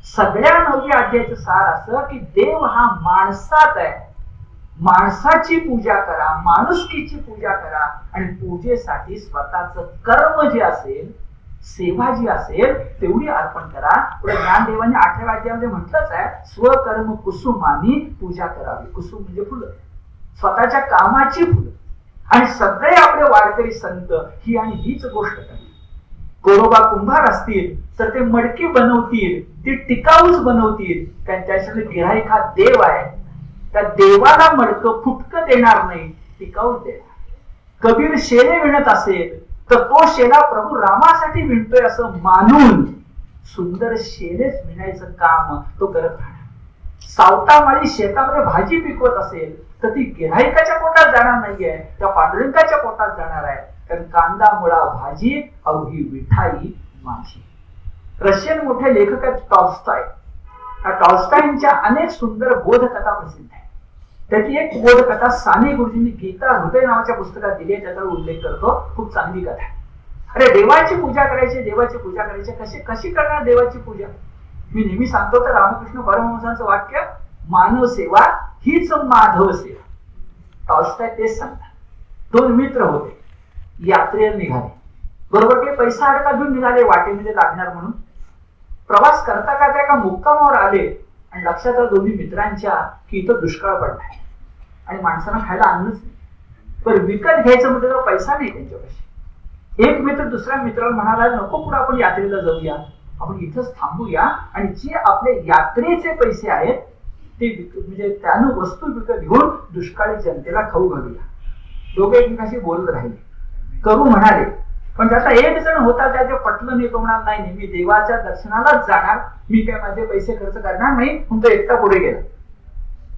Speaker 1: सगळ्या 9व्या अध्यायाचं सार असं की देव हा माणसात आहे. माणसाची पूजा करा, माणुसकीची पूजा करा आणि पूजेसाठी स्वतःचं कर्म जे असेल सेवा जी असेल तेवढी अर्पण करा. पुढे ज्ञानदेवाने 8व्या अध्यायामध्ये म्हटलंच आहे स्वकर्म कुसुमानी पूजा करावी. कुसुम म्हणजे फुलं, स्वतःच्या कामाची फुलं. आणि सगळे आपले वारकरी संत ही आणि हीच गोष्ट करतात. गोरोबा कुंभार असतील तर ते मडकी बनवतील, ती टिकाऊच बनवतील. त्यांच्याकडे गिऱ्हाईक हा देव आहे. त्या देवाला मडकं फुटकं देणार नाही, टिकाऊच देणार. कबीर शेले विणत असेल तर तो शेला प्रभू रामासाठी विणतोय असं मानून सुंदर शेलेच विणायचं काम तो करत राहणार. सावतामाळी शेतामध्ये भाजी पिकवत असेल तर ती गिऱ्हाईकाच्या पोटात जाणार नाहीये, त्या पांडुरंगाच्या पोटात जाणार आहे. कारण कांदा मुळा भाजी अवघी विठाई माझी. रशियन मोठे लेखक आहेत टॉल्स्टॉय. टॉल्स्टॉयच्या अनेक सुंदर बोधकथा प्रसिद्ध आहेत. त्याची एक बोधकथा साने गुरुजींनी गीता हृदय नावाच्या पुस्तकात दिली आहे. त्याचा उल्लेख करतो. खूप चांगली कथा आहे. अरे देवाची पूजा करायची, देवाची पूजा करायची. कशी करणार देवाची पूजा. मी नेहमी सांगतो तर रामकृष्ण परमहंसांचं वाक्य मानव सेवा हीच माधव सेवा. टॉल्स्टॉय तेच सांगतात. 2 मित्र होते, यात्रेला निघाले. बरोबर ते पैसा अडका घेऊन निघाले वाटेमध्ये लागणार म्हणून. प्रवास करता करता एका मुक्कामावर आले आणि लक्षात आलं दोन्ही मित्रांच्या की इथं दुष्काळ पडलाय आणि माणसांना खायला अन्नच नाही. पण विकत घ्यायचं म्हणजे तर पैसा नाही त्यांच्यापाशी. एक मित्र दुसऱ्या मित्राला म्हणाला नको पुढे आपण यात्रेला जाऊया, आपण इथंच थांबूया आणि जे आपले यात्रेचे पैसे आहेत ते म्हणजे त्यानं वस्तू विकत घेऊन दुष्काळी जनतेला खाऊ घालूया. दोघे एकमेकाशी बोलत राहिले. करू म्हणाले. पण त्याचा एक जण होता त्याचे पटलं नाही. तो म्हणाला नाही मी देवाच्या दर्शनालाच जाणार, मी काय माझे पैसे खर्च करणार नाही. म्हणून तो एकटा पुढे गेला.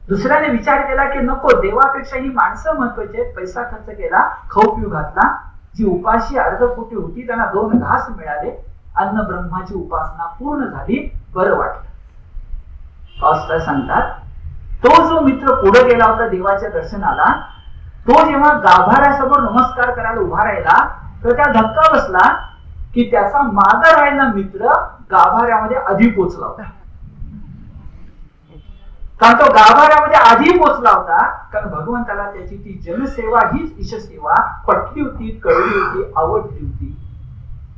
Speaker 1: दुसऱ्याने विचार केला की नको, देवापेक्षा ही माणसं महत्वाची आहेत. पैसा खर्च केला, खाऊ पिऊ घातला. जी उपाशी अर्धपोटी होती त्यांना 2 घास मिळाले. अन्न ब्रह्माची उपासना पूर्ण झाली. बरं वाटलं. टॉल्स्टॉय सांगतात तो जो मित्र पुढे गेला होता देवाच्या दर्शनाला, तो जेव्हा गाभाऱ्यासमोर नमस्कार करायला उभा राहिला तर त्या धक्का बसला की त्याचा मागे राहिला मित्र गाभाऱ्यामध्ये आधी पोचला होता. कारण तो गाभाऱ्यामध्ये आधी पोचला होता. कारण भगवंताला त्याची ती जनसेवा हीच ईशसेवा पटली होती, कळली होती, आवडली होती.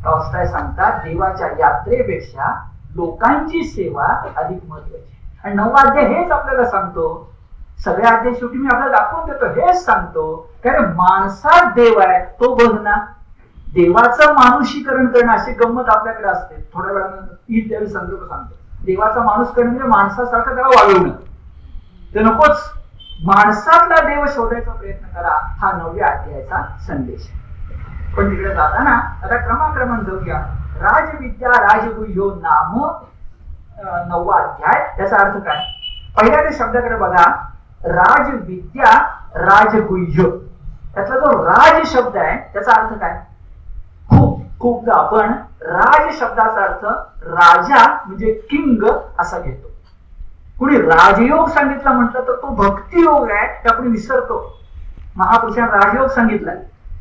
Speaker 1: टॉल्स्टॉय सांगतात देवाच्या यात्रेपेक्षा लोकांची सेवा अधिक महत्वाची. आणि 9वा अध्याय हेच आपल्याला सांगतो. सगळ्या अध्याय शेवटी मी आपल्याला दाखवून देतो, हेच सांगतो कारण माणसात देव आहे तो बघणं, देवाचं मानुषीकरण करणं अशी गंमत आपल्याकडे असते. थोड्या वेळानंतर ईद त्यावेळी संदर्भ सांगतो. देवाचा माणूस करणं म्हणजे माणसासारखं त्याला वाढवणं. ते नकोच. माणसातला देव शोधायचा प्रयत्न करा. हा 9व्या अध्यायाचा संदेश आहे. पण तिकडे जाताना आता क्रमाक्रमान जाऊया. राजविद्या राजगुह्यो नाम 9वा अध्याय. याचा अर्थ काय. पहिल्या त्या शब्दाकडे बघा. राजविद्या राजगुह्य. त्यातला जो राज शब्द आहे त्याचा अर्थ काय? खूपदा आपण राज शब्दाचा अर्थ राजा म्हणजे किंग असा घेतो. कुणी राजयोग सांगितला म्हटलं तर तो भक्तियोग आहे ते आपण विसरतो. महापुरुषांनी राजयोग सांगितलाय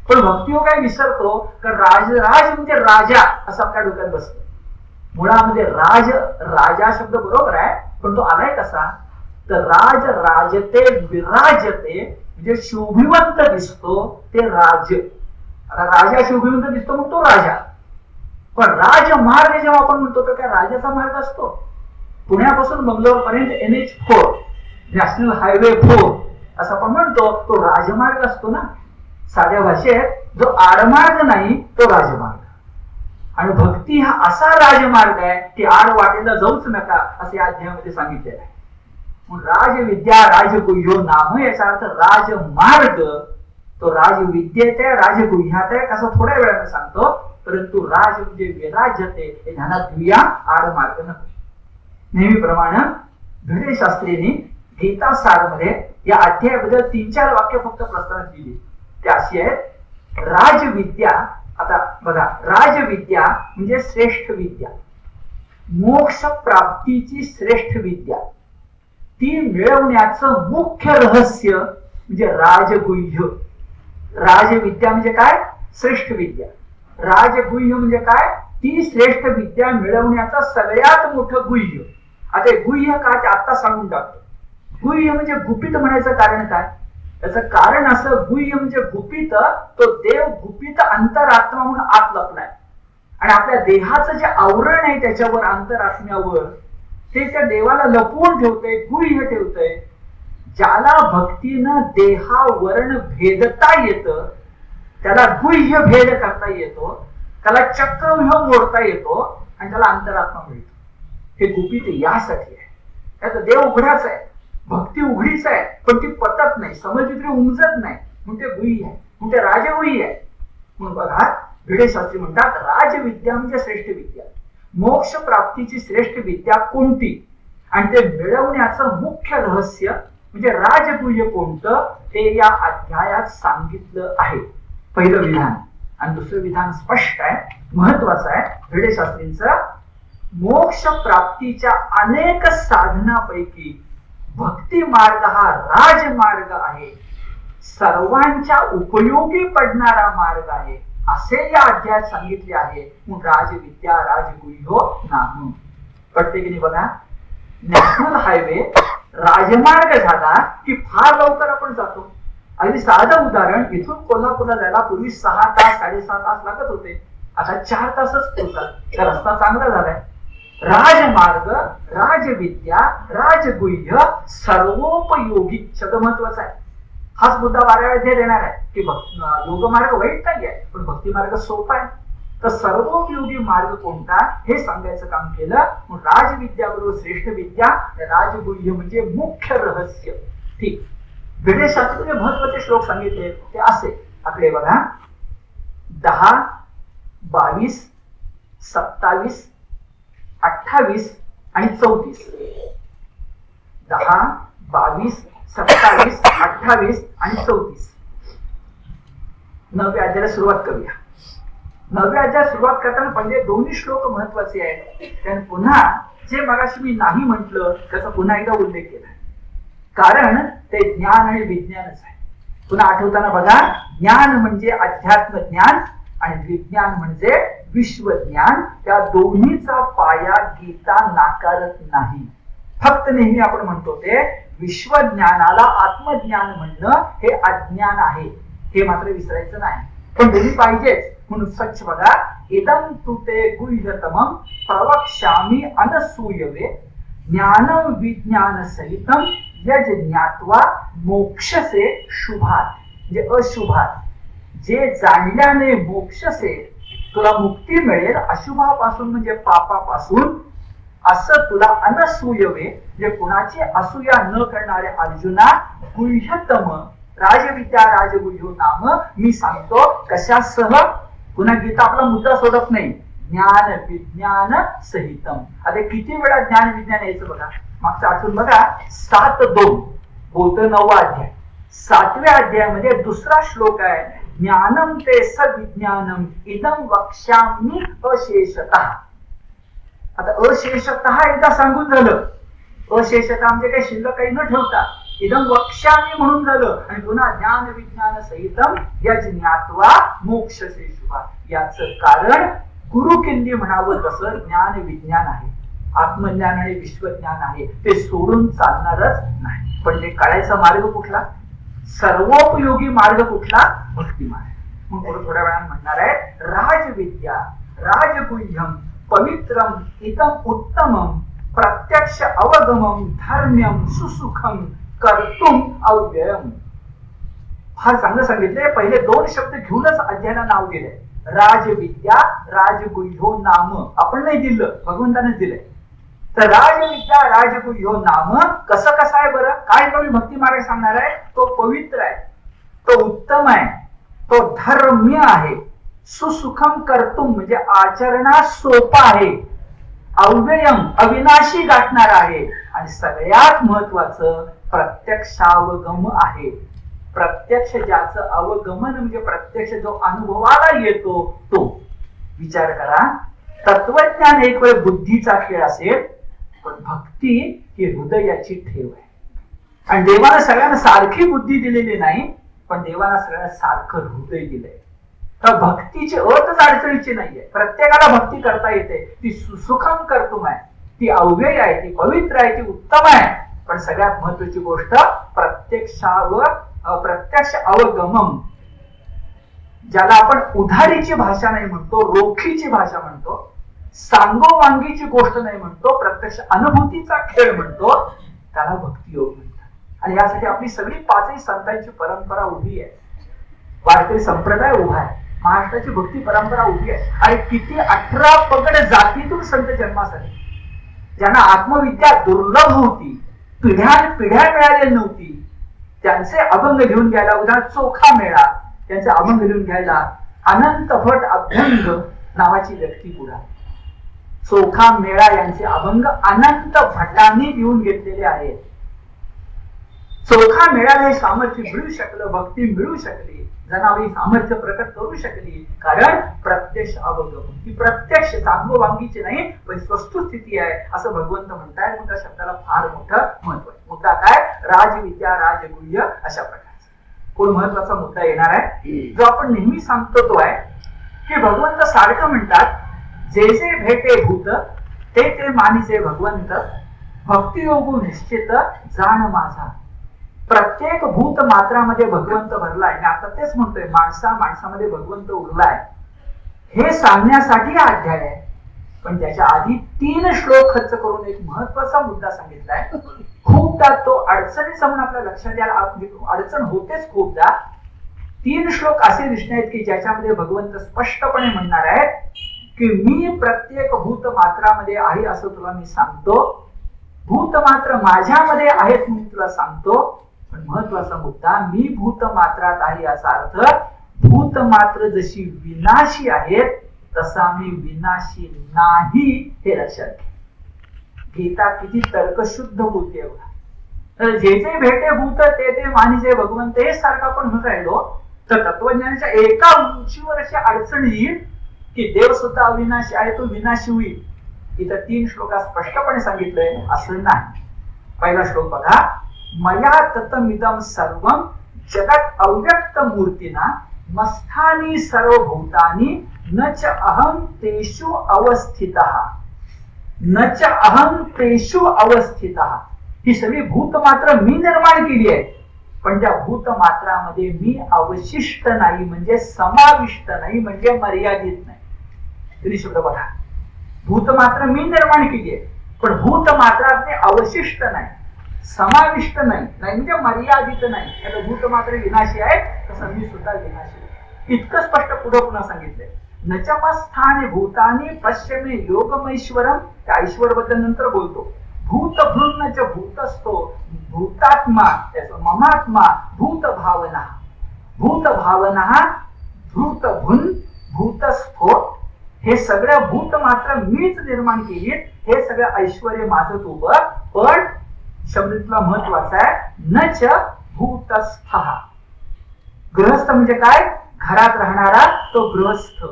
Speaker 1: पण भक्तियोग काय विसरतो, कारण राज म्हणजे राजा असं आपल्या डोक्यात बसतं. मुळामध्ये राजा शब्द बरोबर आहे पण तो आलाय कसा, तर राजते विराजते म्हणजे शोभिवंत दिसतो ते राज. राजा शोभिवंत दिसतो मग तो राजा. पण राजमार्ग जेव्हा आपण म्हणतो तर काय राजाचा मार्ग असतो? पुण्यापासून बंगलोर पर्यंत NH4 नॅशनल हायवे 4 असं आपण म्हणतो, तो राजमार्ग असतो ना. साध्या भाषेत जो आडमार्ग नाही तो राजमार्ग. आणि भक्ती हा असा राजमार्ग आहे की आड वाटेला जाऊच नका असे या अध्यायामध्ये सांगितलेलं आहे. राजविद्या राजगुह्यो नाम याचा अर्थ राजमार्ग. तो राजविद्येत आहे राजगुह्यात आहे असं थोड्या वेळाने सांगतो, परंतु राज म्हणजे विराजते हे ध्यानात घेऊया, आडमार्ग नको. नेहमीप्रमाणे भिडे शास्त्रींनी गीता सारमध्ये या अध्यायाबद्दल 3-4 वाक्य फक्त प्रस्तावित दिली. ते अशी आहेत. राजविद्या, आता बघा, राजविद्या म्हणजे श्रेष्ठ विद्या, मोक्ष प्राप्तीची श्रेष्ठ विद्या, ती मिळवण्याचं मुख्य रहस्य म्हणजे राजगुह्य. राजविद्या म्हणजे काय? श्रेष्ठ विद्या. राजगुह्य म्हणजे काय? ती श्रेष्ठ विद्या मिळवण्याचं सगळ्यात मोठं गुह्य. आता गुह्य काय ते आता सांगून टाकतो. गुह्य म्हणजे गुपित म्हणायचं कारण काय? त्याचं कारण असं, गुह्य म्हणजे गुपित, तो देव गुपित अंतरात्मा म्हणून आत लपलाय. आणि आपल्या देहाचं जे आवरण आहे त्याच्यावर अंतरात्म्यावर ते त्या देवाला लपवून ठेवतंय, गुह्य ठेवतंय. ज्याला भक्तीनं देहावरण भेदता येतं त्याला गुह्य भेद करता येतो, त्याला चक्रव्यूह मोडता येतो आणि त्याला अंतरात्मा मिळतो. हे गुपित यासाठी आहे. त्याचा देव उघडाच आहे, भक्ती उघडीच आहे, पण ती पटत नाही, समजवित्री उमजत नाही, म्हणून ते गुह्य आहे, म्हणून ते राजगुह्य आहे. म्हणून बघा, भिडे शास्त्री म्हणतात राजविद्या म्हणजे श्रेष्ठ विद्या, मोक्ष प्राप्तीची श्रेष्ठ विद्या कोणती आणि ते मिळवण्याचं मुख्य रहस्य म्हणजे राजगुह्य कोणतं ते या अध्यायात सांगितलं आहे. पहिलं विधान. आणि दुसरं विधान स्पष्ट आहे, महत्वाचं आहे. भिडे शास्त्रींचं मोक्ष प्राप्तीच्या अनेक साधनापैकी भक्ती मार्ग हा राजमार्ग आहे, सर्वांच्या उपयोगी पडणारा मार्ग आहे असे या अध्यायात सांगितले आहे. राजविद्या राजगुह्यो नाम. प्रत्येकाने बघा, नॅशनल हायवे राजमार्ग झाला की फार लवकर आपण जातो. अगदी साधं उदाहरण, इथून कोल्हापूरला जायला पूर्वी 6 तास 6.5 तास लागत होते, आता 4 तासच पुरतात. तर रस्ता चांगला झालाय. राजमार्ग, राजविद्या, राजगुह्य, सर्वोपयोगी शब्द महत्वाचा आहे. हाच मुद्दा 12व्या अध्यायात देणार आहे की योग मार्ग वाईट नाही आहे पण भक्ती मार्ग सोपा आहे. तर सर्वोपयोगी मार्ग कोणता हे सांगायचं काम केलं. राजविद्या बरोबर श्रेष्ठ विद्या, राजगुह्य म्हणजे मुख्य रहस्य. ठीक. भिडे शास्त्रीचे महत्वाचे श्लोक सांगितले ते असे आकडे बघा, 10, 22, 27, 28 आणि 34. 10, 22, 27, 28 आणि 34. 9व्या अध्यायाला सुरुवात करूया. 9व्या अध्यायात सुरुवात करताना पहिले दोन्ही श्लोक महत्वाचे आहेत. कारण पुन्हा जे मगाशी मी नाही म्हटलं त्याचा पुन्हा एकदा उल्लेख केला, कारण ते ज्ञान आणि विज्ञानच आहे. पुन्हा आठवताना बघा, ज्ञान म्हणजे अध्यात्म ज्ञान आणि विज्ञान म्हणजे विश्वज्ञान. त्या दोन्हीचा पाया गीता नाकारत नाही. फक्त नेहमी आपण म्हणतो ते विश्वज्ञानाला आत्मज्ञान म्हणणं हे अज्ञान आहे, हे मात्र विसरायचं नाही. पण दोन्ही पाहिजेच. म्हणून स्वच्छ बघा, इदं तुते गुह्यतमं प्रवक्ष्यामि अनसूयवे ज्ञानं विज्ञान सहितं यज ज्ञात्वा मोक्षसे शुभात. म्हणजे अशुभात, जे जाणल्याने मोक्षसे तुला मुक्ती मिळेल अशुभापासून म्हणजे पापापासून, असं तुला अनसूयवे म्हणजे कुणाची असूया न करणारे अर्जुना गुह्यतम राजविद्या राजगुह्यो नाम मी सांगतो. कशासह? पुन्हा गीता आपला मुद्दा सोडत नाही, ज्ञान विज्ञान सहितम. आता किती वेळा ज्ञान विज्ञान यायचं बघा, मागचं आठवून बघा, 7:2 बोलतो 9वा अध्याय. 7व्या अध्यायामध्ये दुसरा श्लोक आहे, ज्ञानम ते सविज्ञानम इदम वक्ष्यामि अशेषतः. आता अशेषतः एकदा सांगून झालं, अशेषतः म्हणजे काही शिल्लक काही न ठेवता इदम वक्ष्यामि म्हणून झालं, आणि पुन्हा ज्ञान विज्ञान सहितम यज ज्ञात्वा मोक्षसे शुभा. याचं कारण गुरुकिल्ली म्हणावं तसं ज्ञान विज्ञान आहे, आत्मज्ञान आणि विश्वज्ञान आहे, ते सोडून चालणारच नाही. पण ते कळायचा मार्ग कुठला, सर्वोपयोगी मार्ग कुठला, भक्ती मार्ग. मग थोड्या वेळाने म्हणणार आहे, राजविद्या राजगुह्यम पवित्रम इदम उत्तमम प्रत्यक्ष अवगमम धर्म्यम सुसुखम कर्तुम अव्ययम. फार चांगलं सांगितलंय. पहिले 2 शब्द घेऊनच अध्यायाला नाव दिलंय. राजविद्या राजगुह्यो नाम आपण नाही दिलं, भगवंतानेच दिलंय. तर राजविद्या राजगुह्यो नाम कसं आहे बरं, काय कमी भक्ती मार्ग सांगणार आहे. तो पवित्र आहे, तो उत्तम आहे, तो धर्म्य आहे, सुसुखम कर्तुम म्हणजे आचरणात सोपा आहे, अव्ययम अविनाशी गाठणार आहे, आणि सगळ्यात महत्वाचं प्रत्यक्षावगम आहे. प्रत्यक्ष ज्याचं अवगमन म्हणजे प्रत्यक्ष जो अनुभवाला येतो तो. विचार करा, तत्वज्ञान एक वेळ बुद्धीचा खेळ असेल, पण भक्ती ही हृदयाची ठेव आहे. आणि देवानं सगळ्यांना सारखी बुद्धी दिलेली नाही, पण देवानं सगळ्यांना सारखं हृदय दिलंय. तर भक्तीची अटच अडचणीची नाहीये. प्रत्येकाला भक्ती करता येते. ती सुसुखम कर्तुम आहे, ती अव्यय आहे, ती पवित्र आहे, ती उत्तम आहे. पण सगळ्यात महत्वाची गोष्ट प्रत्यक्ष अवगमम, ज्याला आपण उधारीची भाषा नाही म्हणतो, रोखीची भाषा म्हणतो, सांगोवांगीची गोष्ट नाही म्हणतो, प्रत्यक्ष अनुभूतीचा खेळ म्हणतो, त्याला भक्ती योग म्हणतात. आणि यासाठी आपली सगळी 5ही संतांची परंपरा उभी आहे. वारकरी संप्रदाय उभा आहे, महाराष्ट्राची भक्ती परंपरा उभी आहे. आणि किती 18 पगड जातीतून संत जन्मास आले, ज्यांना आत्मविद्या दुर्लभ होती, पिढ्यान पिढ्या मिळालेली नव्हती, त्यांचे अभंग घेऊन घ्यायला, उदाहरण चोखा मेळा, त्यांचे अभंग घेऊन घ्यायला अनंत भट अभ्यंग नावाची व्यक्ती पुढा. चोखा मेळा यांचे अभंग अनंत भटांनी घेऊन घेतलेले आहेत. चोखा मेळाला हे सामर्थ्य मिळू शकलं, भक्ती मिळू शकली, जनावरी सामर्थ्य प्रकट करू शकली, कारण प्रत्यक्ष अवगम, ही प्रत्यक्ष सांगोवांगीची नाही पण वस्तुस्थिती आहे असं भगवंत म्हणतायत. मग त्या शब्दाला फार मोठं महत्व आहे. मुद्दा काय, राजविद्या राजगुह्य अशा प्रकारचा कोण महत्वाचा मुद्दा येणार आहे, जो आपण नेहमी सांगतो तो आहे की भगवंत सारखं म्हणतात, जे जे भेटे भूत ते ते मानिसे भगवंत, भक्ती योगू निश्चित जाण माझा. प्रत्येक भूत मात्रामध्ये भगवंत भरलाय. आणि आता तेच म्हणतोय, माणसामध्ये भगवंत उरलाय हे सांगण्यासाठी हा अध्याय आहे. पण त्याच्या आधी 3 श्लोक खर्च करून एक महत्वाचा मुद्दा सांगितलाय. खूपदा तो अडचणीचा म्हणून आपल्या लक्षात यायला अडचण होतेच खूपदा. 3 श्लोक असे दिसणार आहेत की ज्याच्यामध्ये भगवंत स्पष्टपणे म्हणणार आहेत की मी प्रत्येक भूत मात्रामध्ये आहे असं तुला मी सांगतो, भूत मात्र माझ्यामध्ये आहेत म्हणून तुला सांगतो. पण महत्वाचा मुद्दा, मी भूत मात्रात आहे याचा अर्थ भूत मात्र जशी विनाशी आहेत तसा मी विनाशी नाही हे लक्षात घे. गीता किती तर्कशुद्ध बोलते एवढा. तर जे जे भेटे भूत ते ते मानिजे भगवंत हे सारखं आपण म्हणत राहिलो तर तत्वज्ञानाच्या एका उंचीवर अशी अडचण येईल की देव सुद्धा अविनाशी आहे, तो विनाशी होईल. इथं 3 श्लोकात स्पष्टपणे सांगितलंय असं नाही. पहिला श्लोक बघा, मया ततमिदं सर्वं जगत अव्यक्त मूर्तिना मस्थानी सर्वभूतानि न च अहं तेषु अवस्थितः, न च अहं तेषु अवस्थितः. ही सगळी भूत मात्र मी निर्माण केली आहे, पण त्या भूत मात्रामध्ये मी अवशिष्ट नाही, म्हणजे समाविष्ट नाही, म्हणजे मर्यादित नाही. तरी शब्द बघा, भूत मात्र मी निर्माण केली आहे, पण भूत मात्रात ते अवशिष्ट नाही, समाविष्ट नाही, म्हणजे मर्यादित नाही. आता भूत मात्र विनाशी आहे तसं मी सुद्धा विनाशी. इतकं स्पष्ट पुढे पुन्हा सांगितलंय. नचमस्थाने भूतानी पश्चिमे योगमैश्वरम. त्या ऐश्वर बद्दल नंतर बोलतो. भूत भृन्नच भूतस्थो भूतात्मा ममात्मा भूत भावना, भूत भावना भूत भुन भूतस्थो. हे सगळं भूत मात्र मीच निर्माण केली, हे सगळं ऐश्वर माझं उभं. पण शब्द तुला महत्वाचा आहे, न च भूतस्थ. गृहस्थ म्हणजे काय? घरात राहणारा तो गृहस्थ.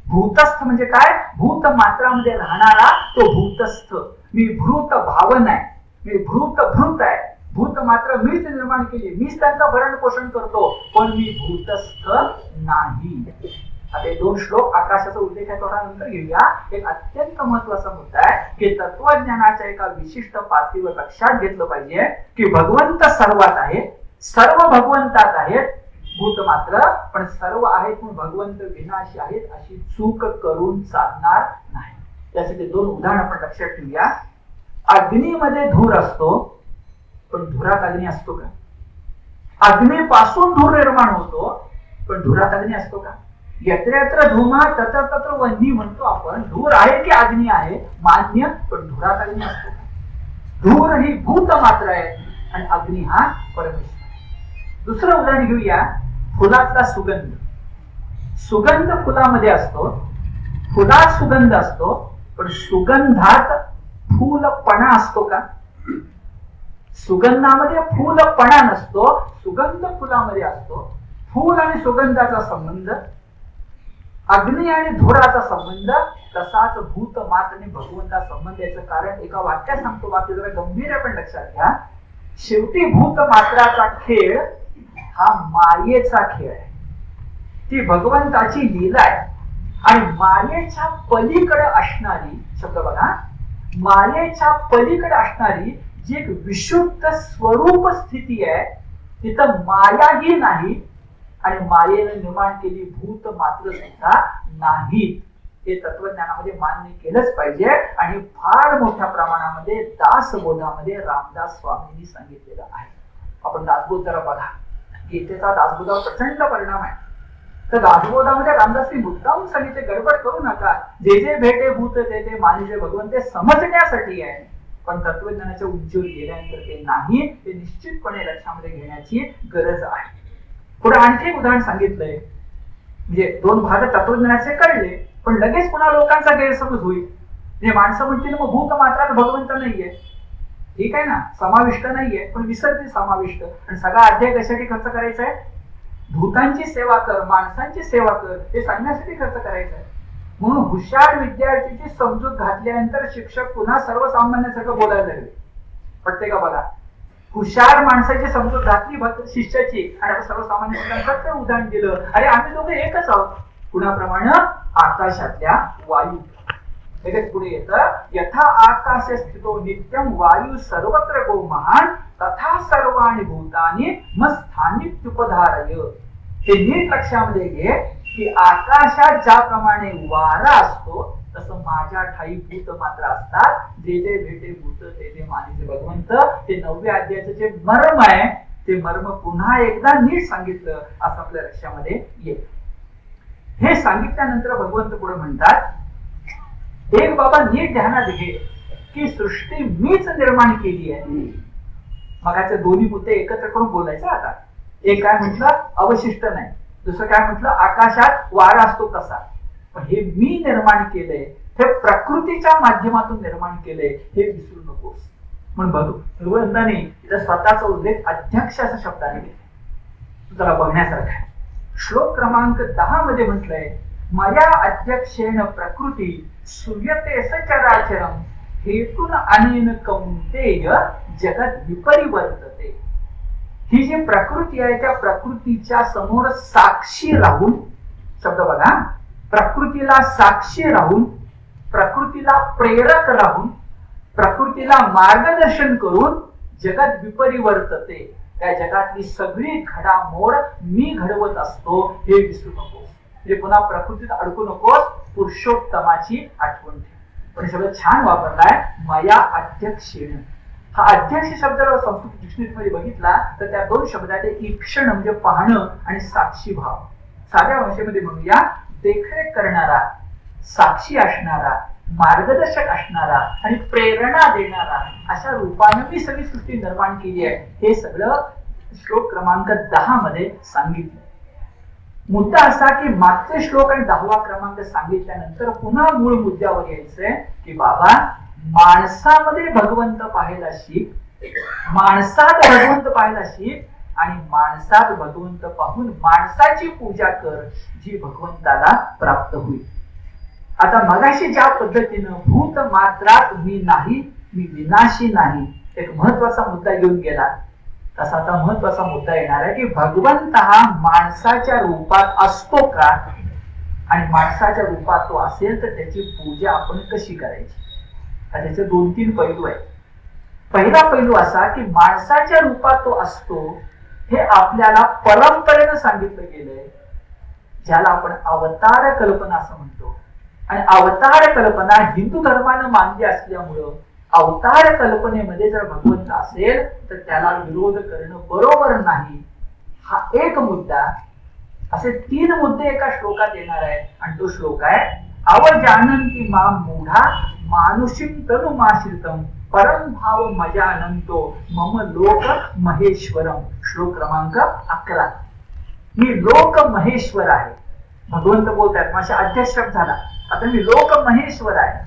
Speaker 1: भूतस्थ म्हणजे काय? भूत मात्रामध्ये राहणारा तो भूतस्थ. मी भूत भावन आहे, मी भूत आहे. भूत मात्र मीच निर्माण केली, मीच त्यांचं भरण पोषण करतो, पण मी भूतस्थ नाही. आता हे 2 श्लोक आकाशाचा उल्लेख आहे, थोडा नंतर घेऊया. एक अत्यंत महत्वाचा मुद्दा आहे की तत्वज्ञानाच्या एका विशिष्ट पातळीवर लक्षात घेतलं पाहिजे की भगवंत सर्वात आहे, सर्व भगवंतात आहेत, भूत मात्र पण सर्व आहेत पण भगवंत विनाशी आहेत अशी चूक करून चालणार नाही. त्यासाठी 2 उदाहरण आपण लक्षात ठेवूया. अग्नीमध्ये धूर असतो पण धुरात अग्नी असतो का? अग्नीपासून धूर निर्माण होतो पण धुरात अग्नी असतो का? यत्र यत्र धूमा तत्र तत्र वह्नी म्हणतो आपण. धूर आहे की अग्नी आहे मान्य, पण धुरात अग्नी असतो का? धूर ही भूत मात्र आहे आणि अग्नी हा परमेश्वर. दुसरं उदाहरण घेऊया. फुलातला सुगंध. सुगंध फुलामध्ये असतो, फुलात सुगंध असतो, पण सुगंधात फुलपणा असतो का? सुगंधामध्ये फुलपणा नसतो, सुगंध फुलामध्ये असतो. फूल आणि सुगंधाचा संबंध, अग्नी आणि धुराचा संबंध, तसाच भूत मात्र आणि भगवंता संबंध. याचं कारण एका वाक्यात सांगतो, बाकी जरा गंभीर पण लक्षात घ्या. शेवटी भूत मात्राचा खेळ हा मायेचा खेळ आहे, ती भगवंताची लीला आहे. आणि मायेच्या पलीकडे असणारी, शब्द बघा, मायेच्या पलीकडे असणारी जी एक विशुद्ध स्वरूप स्थिती आहे, तिथं मायाही नाही आणि मायेने निर्माण केली भूत मात्र सुद्धा नाही. हे तत्वज्ञानामध्ये मान्य केलंच पाहिजे. आणि फार मोठ्या प्रमाणामध्ये दासबोधामध्ये रामदास स्वामींनी सांगितलेलं आहे. आपण दासबोध जरा बघा, गीतेचा दासबोधावर प्रचंड परिणाम आहे. तर दासबोधामध्ये रामदासनी मुद्दाम सांगितले, गडबड करू नका, जे जे भेटे भूत ते मानिजे भगवंत, ते समजण्यासाठी आहे, पण तत्वज्ञानाच्या उंचीवर गेल्यानंतर ते नाही, ते निश्चितपणे लक्षामध्ये घेण्याची गरज आहे. पुढे आणखी एक उदाहरण सांगितलंय, म्हणजे 2 भाग तत्वज्ञानाचे कळले, पण लगेच पुन्हा लोकांचा गैरसमज होईल. म्हणजे माणसं म्हणतील मग भूत मात्रात भगवंत नाहीये. ठीक आहे ना, समाविष्ट नाहीये, पण विसरते समाविष्ट. आणि सगळा अध्याय कशासाठी खर्च करायचा आहे? भूतांची सेवा कर, माणसांची सेवा कर, हे सांगण्यासाठी खर्च करायचा आहे. म्हणून हुशार विद्यार्थ्याची समजूत घातल्यानंतर शिक्षक पुन्हा सर्वसामान्यांसारखं बोलायला लागले. पटते का बघा? हुशार माणसाची समजूत घातली शिष्याची आणि सर्वसामान्य उदाहरण दिलं, अरे आम्ही दोघं एकच आहोत. कुणाप्रमाणे? आकाशातल्या वायू. लगेच पुढे येतं, यथा आकाश स्थितो नित्यम वायू सर्वत्र गो महान तथा सर्वाणि भूतानि मस्थानित्युपधारय. हे नीट लक्षामध्ये घे की आकाशात ज्याप्रमाणे वारा असतो तसं माझ्या ठाई भूत मात्र असतात. जे जे भेटे भूत ते ते मानिजे भगवंत. ते 9व्या अध्यायाचं जे मर्म आहे ते मर्म पुन्हा एकदा नीट सांगितलं असं आपल्या लक्षामध्ये येत. हे सांगितल्यानंतर भगवंत पुढे म्हणतात, एक बाबा नीट ध्यानात घे की सृष्टी मीच निर्माण केली आहे. मगाचे दोन्ही मुद्दे एकत्र करून बोलायचे. आता एक काय म्हटलं, अवशिष्ट नाही. दुसरं काय म्हटलं, आकाशात वारा असतो तसा. पण हे मी निर्माण केलंय, हे प्रकृतीच्या माध्यमातून निर्माण केलंय, हे विसरू नकोस. म्हणून भगवंताने तिथं स्वतःचा उल्लेख अध्यक्ष अशा शब्दाने केला. जरा बघण्यासारखा आहे. श्लोक क्रमांक 10 मध्ये म्हटलंय, मया अध्यक्षेण प्रकृती सूयते सचराचरम हेतून अनेन कौंतेय जगत विपरिवर्तते. ही जी प्रकृती आहे त्या प्रकृतीच्या समोर साक्षी राहून, शब्द बघा, प्रकृतीला साक्षी राहून, प्रकृतीला प्रेरक राहून, प्रकृतीला मार्गदर्शन करून जगत विपरिवर्तते. त्या जगातली सगळी घडामोड मी घडवत असतो हे विसरू नकोस. म्हणजे पुन्हा प्रकृतीत अडकू नकोस, पुरुषोत्तमाची आठवण ठेव. पण शब्द छान वापरलाय, मया अध्यक्षेण. हा अध्यक्ष शब्द संस्कृत डिक्शनरी मध्ये बघितला तर त्या 2 शब्दात ईक्षण म्हणजे पाहणं आणि साक्षी भाव. साध्या भाषेमध्ये म्हणूया, देखरेख करणारा, साक्षी असणारा, मार्गदर्शक असणारा आणि प्रेरणा देणारा अशा रूपाने मी सगळी सृष्टी निर्माण केली आहे. हे सगळं श्लोक क्रमांक 10 मध्ये सांगितलं. मुद्दा असा की मागचे श्लोक आणि 10वा क्रमांक सांगितल्यानंतर पुन्हा मूळ मुद्द्यावर यायचंय की बाबा, माणसामध्ये भगवंत पाहायला शिक, माणसात भगवंत पाहायला शिक, आणि माणसात भगवंत पाहून माणसाची पूजा कर, जी भगवंताला प्राप्त होईल. आता मगाशी ज्या पद्धतीनं भूत मात्रात मी नाही, मी विनाशी नाही, एक महत्वाचा मुद्दा घेऊन गेला, तसा आता महत्वाचा मुद्दा येणार आहे की भगवंत हा माणसाच्या रूपात असतो का, आणि माणसाच्या रूपात तो असेल तर त्याची पूजा आपण कशी करायची. त्याचे 2-3 पैलू आहेत. पहिला पैलू असा की माणसाच्या रूपात तो असतो हे आपल्याला परंपरेनं सांगितलं गेलंय, ज्याला आपण अवतार कल्पना असं म्हणतो. आणि अवतार कल्पना हिंदू धर्मानं मान्य असल्यामुळं अवतार कल्पनेमध्ये जर भगवंत असेल तर त्याला विरोध करणं बरोबर नाही. हा एक मुद्दा. असे 3 मुद्दे एका श्लोकात येणार आहे, आणि तो श्लोक आहे अवजानन्ति मां मूढा मानुषीं तनुमाश्रितम परम भाव मजानंतो मम लोक महेश्वरम. श्लोक क्रमांक 11. मी लोक महेश्वर आहे. भगवंत बोलतात, माझा अध्यक्षक झाला, आता मी लोक महेश्वर आहे,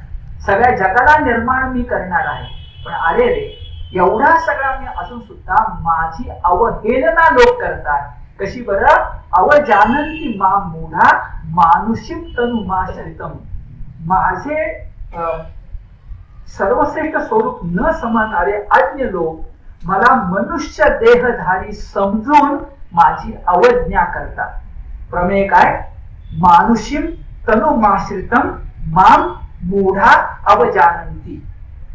Speaker 1: सगळ्या जगाला निर्माण मी करणार आहे. पण अरे रे, एवढा सगळा मी असून सुद्धा माझी अवहेलना लोक करतात. कशी बरं? अवजानन्ति मां मूढा मानुषीं तनुमाश्रितम. माझे सर्वश्रेष्ठ स्वरूप न समजणारे अज्ञ लोक मला मनुष्य देहधारी समजून माझी अवज्ञा करतात. प्रमेय काय? मानुषीं तनुमाश्रितम मां मूढा अवजानन्ति.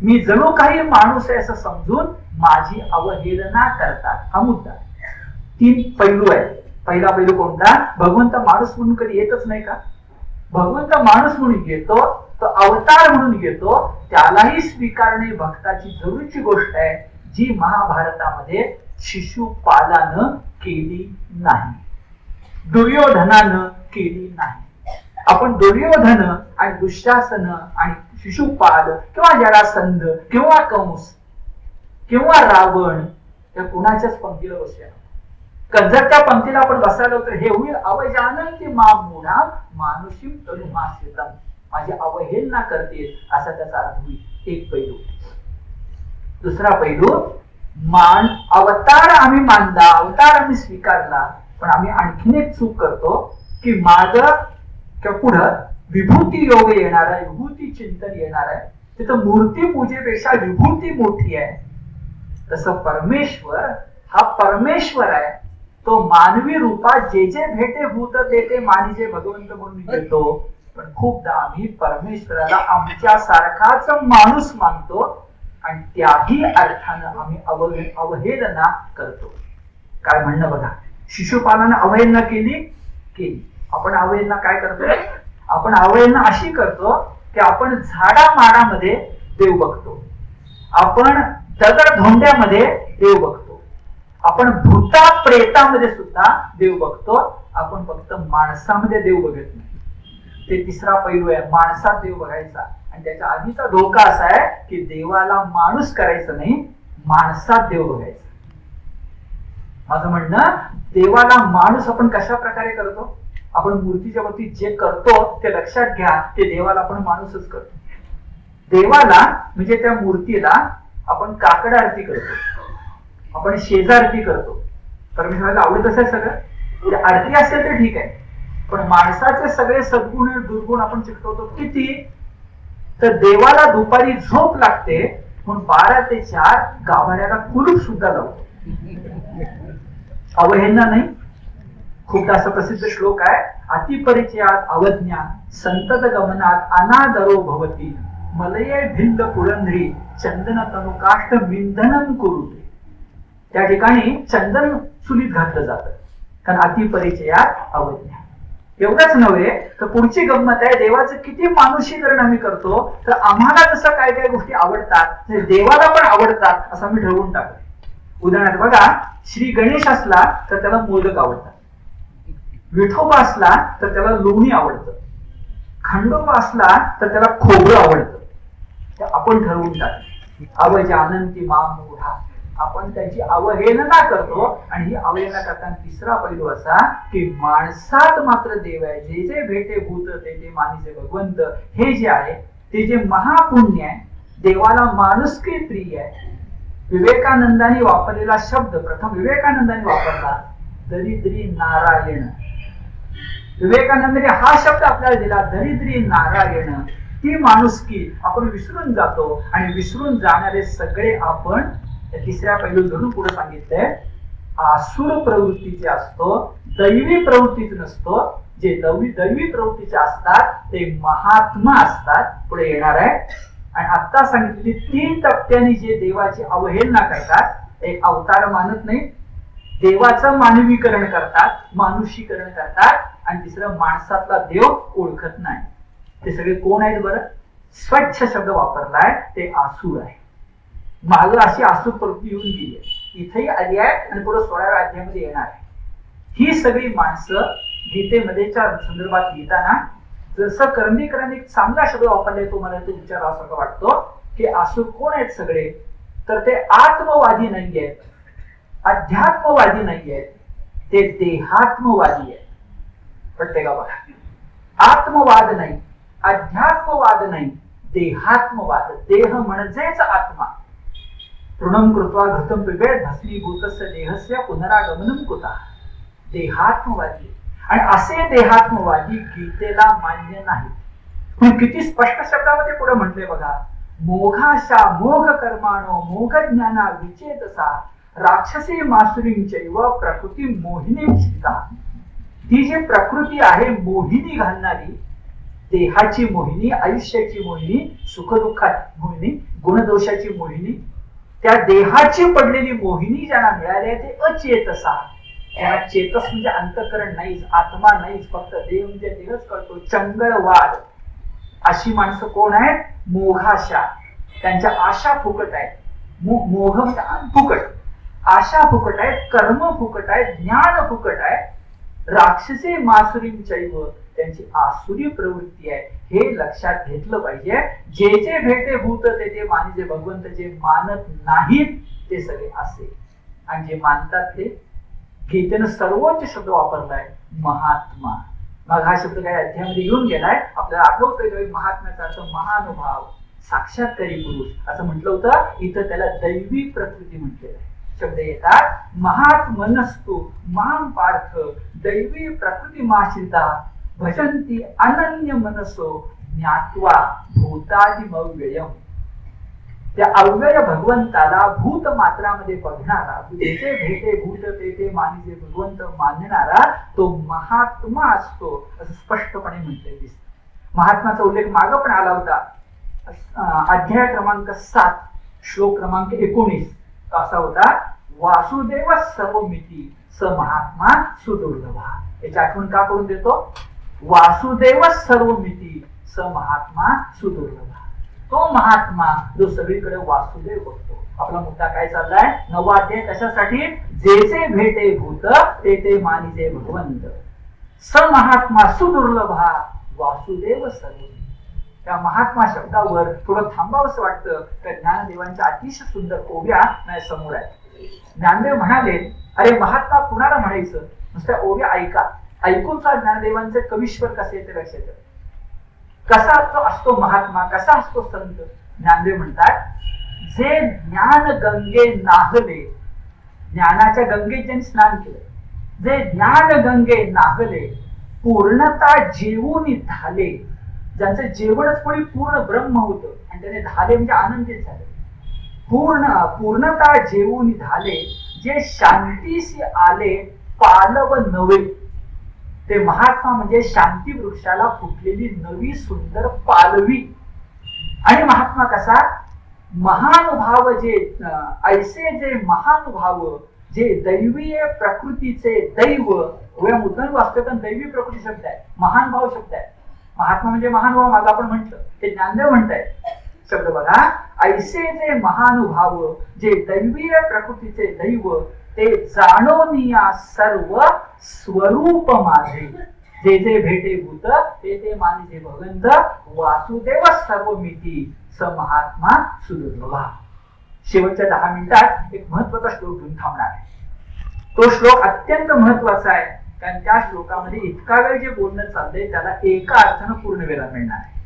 Speaker 1: मी जणू काही माणूस आहे असं समजून माझी अवहेलना करतात. हा मुद्दा. 3 पैलू आहेत. पहिला पैलू कोणता? भगवंत माणूस म्हणून कधी येतच नाही का? भगवंत माणूस म्हणून येतो, तो अवतार म्हणून येतो, त्यालाही स्वीकारणे भक्ताची जरूरची गोष्ट आहे, जी महाभारतामध्ये शिशुपालानं केली नाही, दुर्योधनानं केली नाही. आपण दुर्योधन आणि दुःशासन आणि शिशुपाल किंवा जरासंध किंवा कंस किंवा रावण या कुणाच्याच पंक्तीला बसल्या. जर त्या पंक्तीला आपण बसायला तर हे होईल अवजानन्ति मां मूढा मानुषीं तनुमाश्रितम. माझी अवहेलना करते असा त्याचा अर्थ होईल. एक पैलू. दुसरा पैलू, अवतार आम्ही मानला, अवतार आम्ही स्वीकारला, पण आम्ही आणखीन एक चूक करतो की मागं किंवा पुढं विभूती योग येणार आहे, विभूती चिंतन येणार आहे, तिथं मूर्ती पूजेपेक्षा विभूती मोठी आहे. तसं परमेश्वर हा परमेश्वर आहे, तो मानवी रूपात जे जे भेटे भूत तेथे मानिजे भगवंत म्हणून घेतो. पण खूपदा आम्ही परमेश्वराला आमच्या सारखाच माणूस मानतो आणि त्याही अर्थानं आम्ही अवहेलना करतो. काय म्हणणं बघा, शिशुपालानं अवहेलना केली. आपण अवहेलना काय करतो? आपण अवहेलना अशी करतो की आपण झाडा माडामध्ये देव बघतो, आपण दगड धोंड्यामध्ये देव बघतो, आपण भूता प्रेतामध्ये सुद्धा देव बघतो, आपण फक्त माणसामध्ये देव बघत नाही. ते तिसरा पैलू आहे, माणसात देव बघायचा. आणि त्याच्या आधीचा धोका असा आहे की देवाला माणूस करायचं नाही, माणसात देव बघायचा. माझं म्हणणं, देवाला माणूस आपण कशा प्रकारे करतो? आपण मूर्तीच्या बाबतीत जे करतो ते लक्षात घ्या, ते देवाला आपण माणूसच करतो. देवाला म्हणजे त्या मूर्तीला आपण काकड आरती करतो, आपण शेजारती करतो. परमेश्वराला आवडत असेल सगळं, आरती असेल तर ठीक आहे, पण माणसाचे सगळे सद्गुण दुर्गुण आपण चिकटवतो. किती? तर देवाला दुपारी झोप लागते म्हणून 12 ते 4 गाभाऱ्याला कुलूप सुद्धा लावतो. अवहेलना नाही. खूपदा असं प्रसिद्ध श्लोक आहे, अतिपरिचयात अवज्ञा संतत गमनात अनादरो भवती मलये भिंद पुरंधरी चंदन तनुकाष्ठ विंधनम कुरुते. त्या ठिकाणी चंदन चुलीत घातलं जातं, कारण अतिपरिचयात अवज्ञा. एवढंच नव्हे तर पुढची गंमत आहे, देवाचं किती मानुषीकरण आम्ही करतो, तर आम्हाला जसं काय काय गोष्टी आवडतात देवाला पण आवडतात असं आम्ही ठरवून टाकतो. उदाहरणार्थ बघा, श्री गणेश असला तर त्याला मोदक आवडतात, विठोबा असला तर त्याला लोणी आवडतं, खंडोबा असला तर त्याला खोबरं आवडतं. ते आपण ठरवून टाकतो. अवजानन्ति मां मूढा. आपण त्याची अवहेलना करतो. आणि ही अवहेलना करताना तिसरा पैलू असा की माणसात मात्र देव आहे. जे जे भेटे भूत ते ते मानिसे भगवंत. हे जे आहे ते जे महापुण्य आहे, देवाला माणुसकी प्रिय आहे, विवेकानंदांनी वापरलेला शब्द प्रथम विवेकानंदांनी वापरला, दरिद्री नारायण. विवेकानंदांनी हा शब्द आपल्याला दिला, दरिद्री नारायण. ती माणुसकी आपण विसरून जातो आणि विसरून जाणारे सगळे आपण तिसऱ्या पैलू धरून पुढे सांगितलंय, आसुर प्रवृत्तीचे असतो, दैवी प्रवृत्तीचे नसतो. जे दैवी प्रवृत्तीचे असतात ते महात्मा असतात. पुढे येणार आहे. आणि आता सांगितलेली 3 टप्प्यांनी जे देवाची अवहेलना करतात, एक अवतार मानत नाही, देवाचं मानवीकरण करतात, मानुषीकरण करतात, आणि तिसरं माणसातला देव ओळखत नाही. ते सगळे कोण आहेत बरं? स्वच्छ शब्द वापरलाय, ते आसूर आहे. माग अशी आसूर प्रवृत्ती येऊन गेली आहे, इथेही आली आहे आणि पुढे 16व्या अध्यायामध्ये येणार आहे. ही सगळी माणसं गीतेमध्येच्या संदर्भात लिहिताना जसं कर्णिकरांनी एक चांगला शब्द वापरलाय, तो मला तो विचारावासारखा वाटतो की आसूर कोण आहेत सगळे, तर ते आत्मवादी नाही आहेत, अध्यात्मवादी नाही आहेत, ते देहात्मवादी आहेत. पटते का बघा? आत्मवाद नाही, अध्यात्मवाद नाही, देहात्मवाद. देह म्हणजेच आत्मा. ऋणम कृत्वा घृतम पिबेत भस्मीभूतस्य देहस्य पुनरागमनम कुतः. देहात्मवादी. आणि असे देहात्मवादी गीतेला मान्य नाही. पण किती स्पष्ट शब्दामध्ये पुढे म्हटले बघा, मोघाशा मोघ कर्माणो मोघ ज्ञाना विचेतसा राक्षसी मासुरींचैव प्रकृती मोहिनी शिका. ती जी प्रकृती आहे मोहिनी घालणारी, देहाची मोहिनी, आयुष्याची मोहिनी, सुखदुःखाची मोहिनी, गुणदोषाची मोहिनी, त्या देहाची पडलेली मोहिनी ज्यांना मिळाली आहे ते अचेतसा. त्याला चेतस म्हणजे अंतःकरण नाहीच, आत्मा नाहीच, फक्त देव म्हणजे देहच कळतो. चंगळवाद. अशी माणसं कोण आहेत? मोघाशा. त्यांच्या आशा फुकट आहेत. मोघ म्हणजे फुकट, आशा फुकट आहेत, कर्म फुकट आहेत, ज्ञान फुकट आहे. राक्षसी मासुरींचैव, त्यांची आसुरी प्रवृत्ती आहे. हे लक्षात घेतलं पाहिजे. जे जे भेटे भूत ते ते मानिजे भगवंत. जे मानत नाहीत ते सगळे असे, आणि जे मानतात ते. गीतेनं सर्वोच्च शब्द वापरलाय, महात्मा. मग हा शब्द काही अध्यायामध्ये येऊन गेलाय, आपल्याला आठवतोय. महात्म्याचा अर्थ महानुभाव, साक्षात्कारी पुरुष असं म्हटलं होतं. इथं त्याला दैवी प्रकृती म्हटलेलं आहे. शब्द येतात, महात्मनस्तु माम पार्थ दैवी प्रकृती माश्रिता भजंती अनन्य मनसो ज्ञात्वा भूतादिमव्ययम्. त्या अव्यय भगवंताला भूत मात्रामध्ये बघणारा, जेथे भेटे भूत तेथे मानिजे भगवंत मानणारा तो महात्मा असतो, असं स्पष्टपणे म्हटले दिसत. महात्माचा उल्लेख माग पण आला होता. अध्याय क्रमांक 7 श्लोक क्रमांक 19 असा होता, वासुदेव सर्वमिती स महात्मा सुदुर्लभा. याची आठवण का करून देतो? वासुदेव सर्वमिती स महात्मा सुदुर्लभा. तो महात्मा जो सगळीकडे वासुदेव बघतो. आपला मुद्दा काय चाललाय? 9वा अध्याय कशासाठी? जे भेटे भूत ते ते मानिजे भगवंत. स महात्मा सुदुर्लभा वासुदेव सर्व. त्या महात्मा शब्दावर थोडं थांबावंसं वाटतं. तर ज्ञानदेवांच्या अतिशय सुंदर ओव्या माझ्या समोर आहेत. ज्ञानदेव म्हणाले, अरे महात्मा कुणाला म्हणायचं? नुसत्या ओव्या ऐका. ऐकूनचा ज्ञानदेवांचे कवीश्वर कसे ते लक्षात येतं. कसा असतो महात्मा, कसा असतो संत? ज्ञानदेव म्हणतात, जे ज्ञान गंगे नाहले, ज्ञानाच्या गंगेत ज्यांनी स्नान केलं, जे ज्ञान गंगे नाहले पूर्णता जेवून धाले. ज्यांचं जेवणच कोणी पूर्ण ब्रह्म होतं आणि त्याने धाले म्हणजे आनंदित झाले. पूर्णता जेवून धाले, जे शांतीशी आले पालव नवे. ते महात्मा म्हणजे शांती वृक्षाला फुटलेली नवी सुंदर पालवी. आणि महात्मा कसा? महानुभाव. जे ऐसे जे महानुभाव, जे दैवीय प्रकृतीचे दैव. मुद्दाम वाचतो पण दैवी प्रकृती शब्द आहे, महान भाव शब्द आहे. महात्मा म्हणजे महानुभाव. माग आपण म्हटलं, ते ज्ञानदेव म्हणताय शब्द बघा. ऐसे जे महानुभाव, जे दैवीय प्रकृतीचे दैव, ते जाणोनिया सर्व स्वरूप माझे. जे जे भेटे भूत ते ते मानिजे भगवंत. वासुदेव सर्वमिती स महात्मा सुदुर्लभा. शेवटच्या 10 मिनिटात एक महत्वाचा श्लोक घेऊन थांबणार आहे. तो श्लोक अत्यंत महत्वाचा आहे, कारण त्या श्लोकामध्ये इतका वेळ जे बोलणं चाललंय त्याला एका अर्थानं पूर्ण वेळा मिळणार आहे.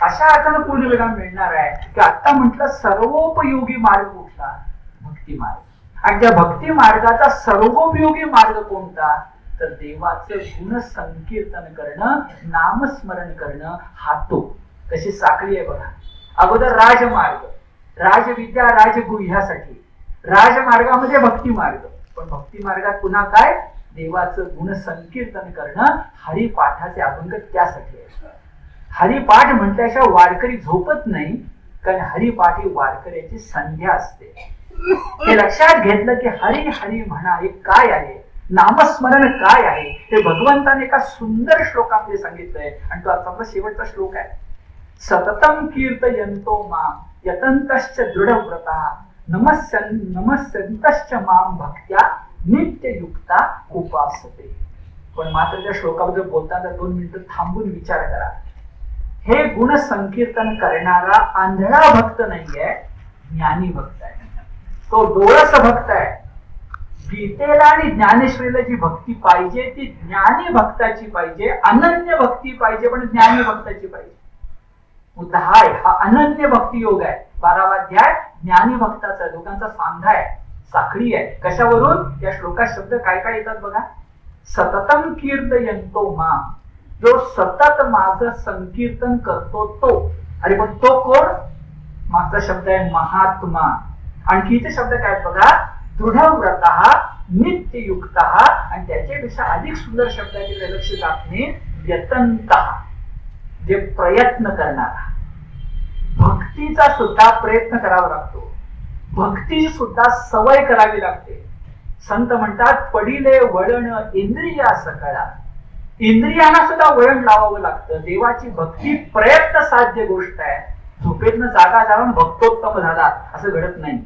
Speaker 1: अशा अर्थानं पूर्ण विराम मिळणार आहे की आता म्हटलं सर्वोपयोगी मार्ग कुठला? भक्ती मार्ग. आणि त्या भक्ती मार्गाचा सर्वोपयोगी मार्ग कोणता? तर देवाचं गुण संकीर्तन करणं, नामस्मरण करणं, हा तो. कशी साखळी आहे बघा. अगोदर राजमार्ग, राजविद्या, राजगुरु, ह्यासाठी राजमार्गामध्ये भक्ती मार्ग. पण भक्ती मार्गात पुन्हा काय? देवाचं गुण संकीर्तन करणं, हरिपाठाचे अभंग त्यासाठी आहे. हरिपाठ म्हटल्याशिवाय वारकरी झोपत नाही, कारण हरिपाठ ही वारकऱ्याची संध्या असते. हे लक्षात घेतलं की हरी हरी म्हणा हे काय आहे, नामस्मरण काय आहे, हे भगवंताने एका सुंदर श्लोकामध्ये सांगितलंय. आणि तो आजचा शेवटचा श्लोक आहे. सततम कीर्तयन्तो माम यतन्तश्च दृढव्रता नमस्यन्तश्च माम भक्त्या नित्ययुक्ता उपासते. पण मात्र त्या श्लोकाबद्दल बोलताना 2 मिनिटं थांबून विचार करा. हे गुण संकीर्तन करणारा आंधळा भक्त नाहीये, ज्ञानी भक्त आहे. तो डोळस भक्त आहे. गीतेला आणि ज्ञानेश्वरीला जी भक्ती पाहिजे ती ज्ञानी भक्ताची पाहिजे, अनन्य भक्ती पाहिजे, पण ज्ञानी भक्ताची पाहिजे. मुद्दा हा अनन्य भक्ती योग आहे. 12वा अध्याय ज्ञानी भक्ताचा, दोघांचा सांधा आहे, साखळी आहे. कशावरून? या श्लोकात शब्द काय काय येतात बघा. सततम कीर्तयन्तो माम, जो सतत माझं संकीर्तन करतो तो. अरे पण तो कोण? मागचा शब्द आहे महात्मा. आणखीचे शब्द काय बघा. दृढव्रतः, नित्ययुक्तः, आणि त्याच्यापेक्षा अधिक सुंदर शब्दाचे लक्ष टाकणे, यतन्तः, जे प्रयत्न करणारा. भक्तीचा सुद्धा प्रयत्न करावा लागतो. भक्ती सुद्धा सवय करावी लागते. संत म्हणतात पडिले वळण इंद्रिया सकळा. इंद्रियांना सुद्धा वळण लावावं लागतं. देवाची भक्ती प्रयत्न साध्य गोष्ट आहे. झोपेतनं जागा जाऊन भक्तोत्तम झाला असं घडत नाही.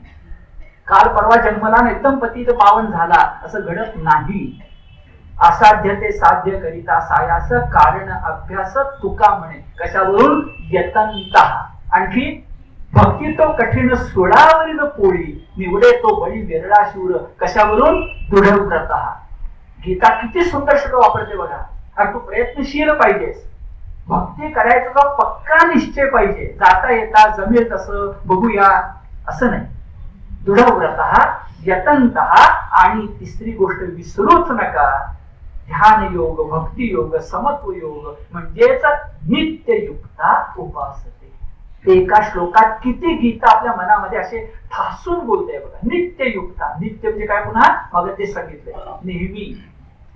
Speaker 1: काल परवा जन्मला एकदम पतित पावन झाला असं घडत नाही. असाध्य ते साध्य करिता सायास कारण अभ्यास तुका म्हणे. कशावरून? यतन्तः. आणखी भक्ती तो कठीण सोडावरील पोळी निवडे तो बळी वेरळा शूर. कशावरून? दृढव्रतः. गीता किती सुंदर शब्द वापरते बघा. आणि तू प्रयत्नशील पाहिजेस. भक्ती करायचा पक्का निश्चय पाहिजे. जाता येता जमेल तसं बघूया असं नाही. दृढव्रतः, यतन्तः, आणि तिसरी गोष्ट विसरूच नका, ध्यान योग, भक्ती योग, समत्व योग, म्हणजेच नित्ययुक्ता उपासते. एका श्लोकात किती गीता आपल्या मनामध्ये असे ठासून बोलते बघा. नित्ययुक्ता, नित्य म्हणजे काय? पुन्हा मग ते सांगितलंय नेहमी.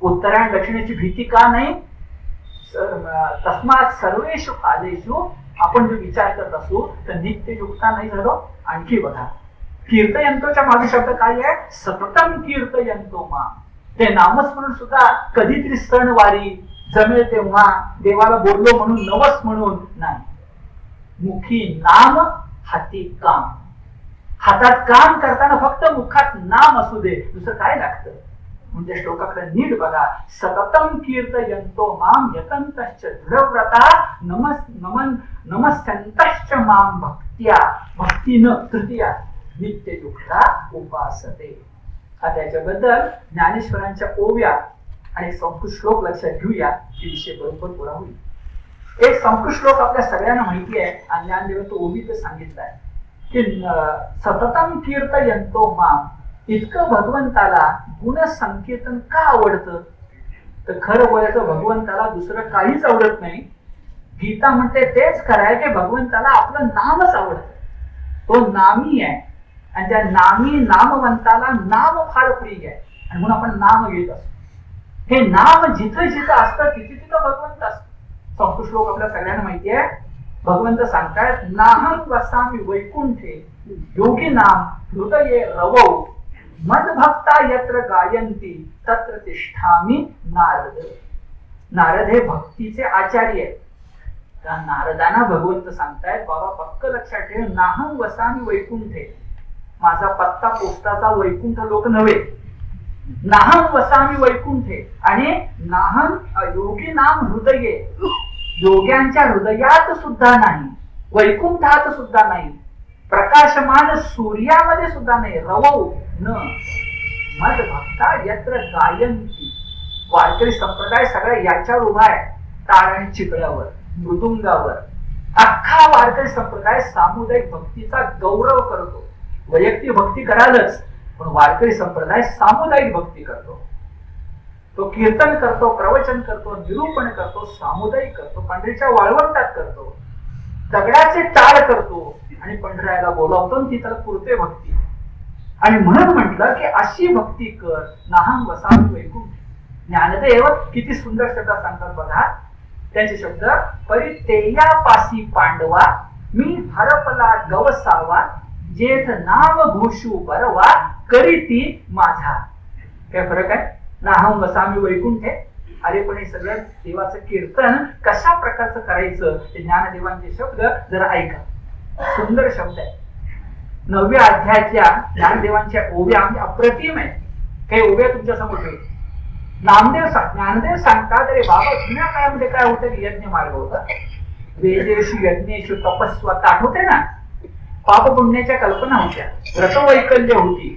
Speaker 1: उत्तरायण दक्षिणेची भीती का नाही? तस्मात सर्वेषु कालेषु आपण जो विचार करत असू तर नित्ययुक्ता नाही झालो. आणखी बघा कीर्तयंतोच्या मागे शब्द काय आहे? सततम कीर्तयन्तो मा. ते नामस्मरण सुद्धा कधीतरी सणवारी जमेल तेव्हा देवाला बोललो म्हणून, नवस म्हणून नाही. मुखी नाम, हाती काम. हातात काम करताना फक्त मुखात नाम असू दे, दुसरं काय लागतं? म्हणजे श्लोकाकडे नीट बघा. सततम कीर्तयन्तो माम यतन्तश्च दृढव्रता नमस्यन्तश्च माम भक्त्या. भक्तीनं तृतीया नित्ययुक्ता उपासते. त्याच्याबद्दल ज्ञानेश्वरांच्या ओव्या आणि संस्कृत श्लोक लक्षात घेऊया की विषय बरोबर पुरा होईल. एक संस्कृत श्लोक आपल्या सगळ्यांना माहिती आहे आणि ज्ञानदेव तो ओवीत सांगितलाय की सततम कीर्तयन्तो माम. इतकं भगवंताला गुण संकीर्तन का आवडतं? तर खरं बोलायचं भगवंताला दुसरं काहीच आवडत नाही. गीता म्हणते तेच खरंय की भगवंताला आपलं नामच आवडतं. तो नामी आहे आणि त्या नामी नामवंताला नाम फार प्रिय आहे आणि म्हणून आपण नाम घेत असतो. हे नाम जिथं जिथं असतं तिथे तिथं भगवंत असतं. संस्कृत श्लोक आपल्या सगळ्यांना माहिती आहे. भगवंत सांगतायत नाहं वसामि वैकुंठे योगी नाम हृदये रवौ मदभक्ता यत्र गायन्ति तत्र तिष्ठामि नारद. नारद हे भक्तीचे आचार्य आहेत. त्या नारदांना भगवंत सांगतायत बाबा पक्क लक्षात ठेव, नाहं वसामि वैकुंठे. माझा पत्ता पोस्टाचा वैकुंठ लोक नव्हे. नाहं वसामि वैकुंठे आणि नाहं योगी नाम हृदये. योग्यांच्या हृदयात सुद्धा नाही, वैकुंठात सुद्धा नाही, प्रकाशमान सूर्यामध्ये सुद्धा नाही. रवौ न मद भक्ता यत्र गायन्ति. वारकरी संप्रदाय सगळ्या याच्यावर उभा आहे. टाळ आणि चिपळ्यावर, मृदुंगावर. अख्खा वारकरी संप्रदाय सामुदायिक भक्तीचा गौरव करतो. वैयक्तिक भक्ती करालच, पण वारकरी संप्रदाय सामुदायिक भक्ती करतो. तो कीर्तन करतो, प्रवचन करतो, निरूपण करतो, सामुदायिक करतो, पंढरीच्या वाळवंटात करतो, दगडाचे टाळ करतो आणि पंढऱ्याला बोलावतो. ती त्याला पुरते भक्ती. आणि म्हणून म्हटलं की अशी भक्ती कर नाहं वसावी वैकुंठ. ज्ञानदेव किती सुंदर शब्द सांगतात बघा. त्यांचे शब्द, परितेयापासी पांडवा मी हरपला गवसावा जेथ नाम घोषू बरवा करीती माझा. काय फरक आहे? नाहं वसामी वैकुंठ आहे. अरे पण हे सगळं देवाचं कीर्तन कशा प्रकारचं करायचं ते ज्ञानदेवांचे शब्द जरा ऐका. सुंदर शब्द आहे. 9व्या अध्यायातल्या ज्ञानदेवांच्या ओव्या अप्रतिम आहे. काही ओव्या तुमच्या समोर ठेवतो. ज्ञानदेव सांगतात, अरे बाबा जुन्या काळामध्ये काय होतं की यज्ञ मार्ग होता. वेदेषु यज्ञेषु तपस्वत आठवते ना. पाप पुण्याच्या कल्पना होत्या, व्रतवैकल्य होती,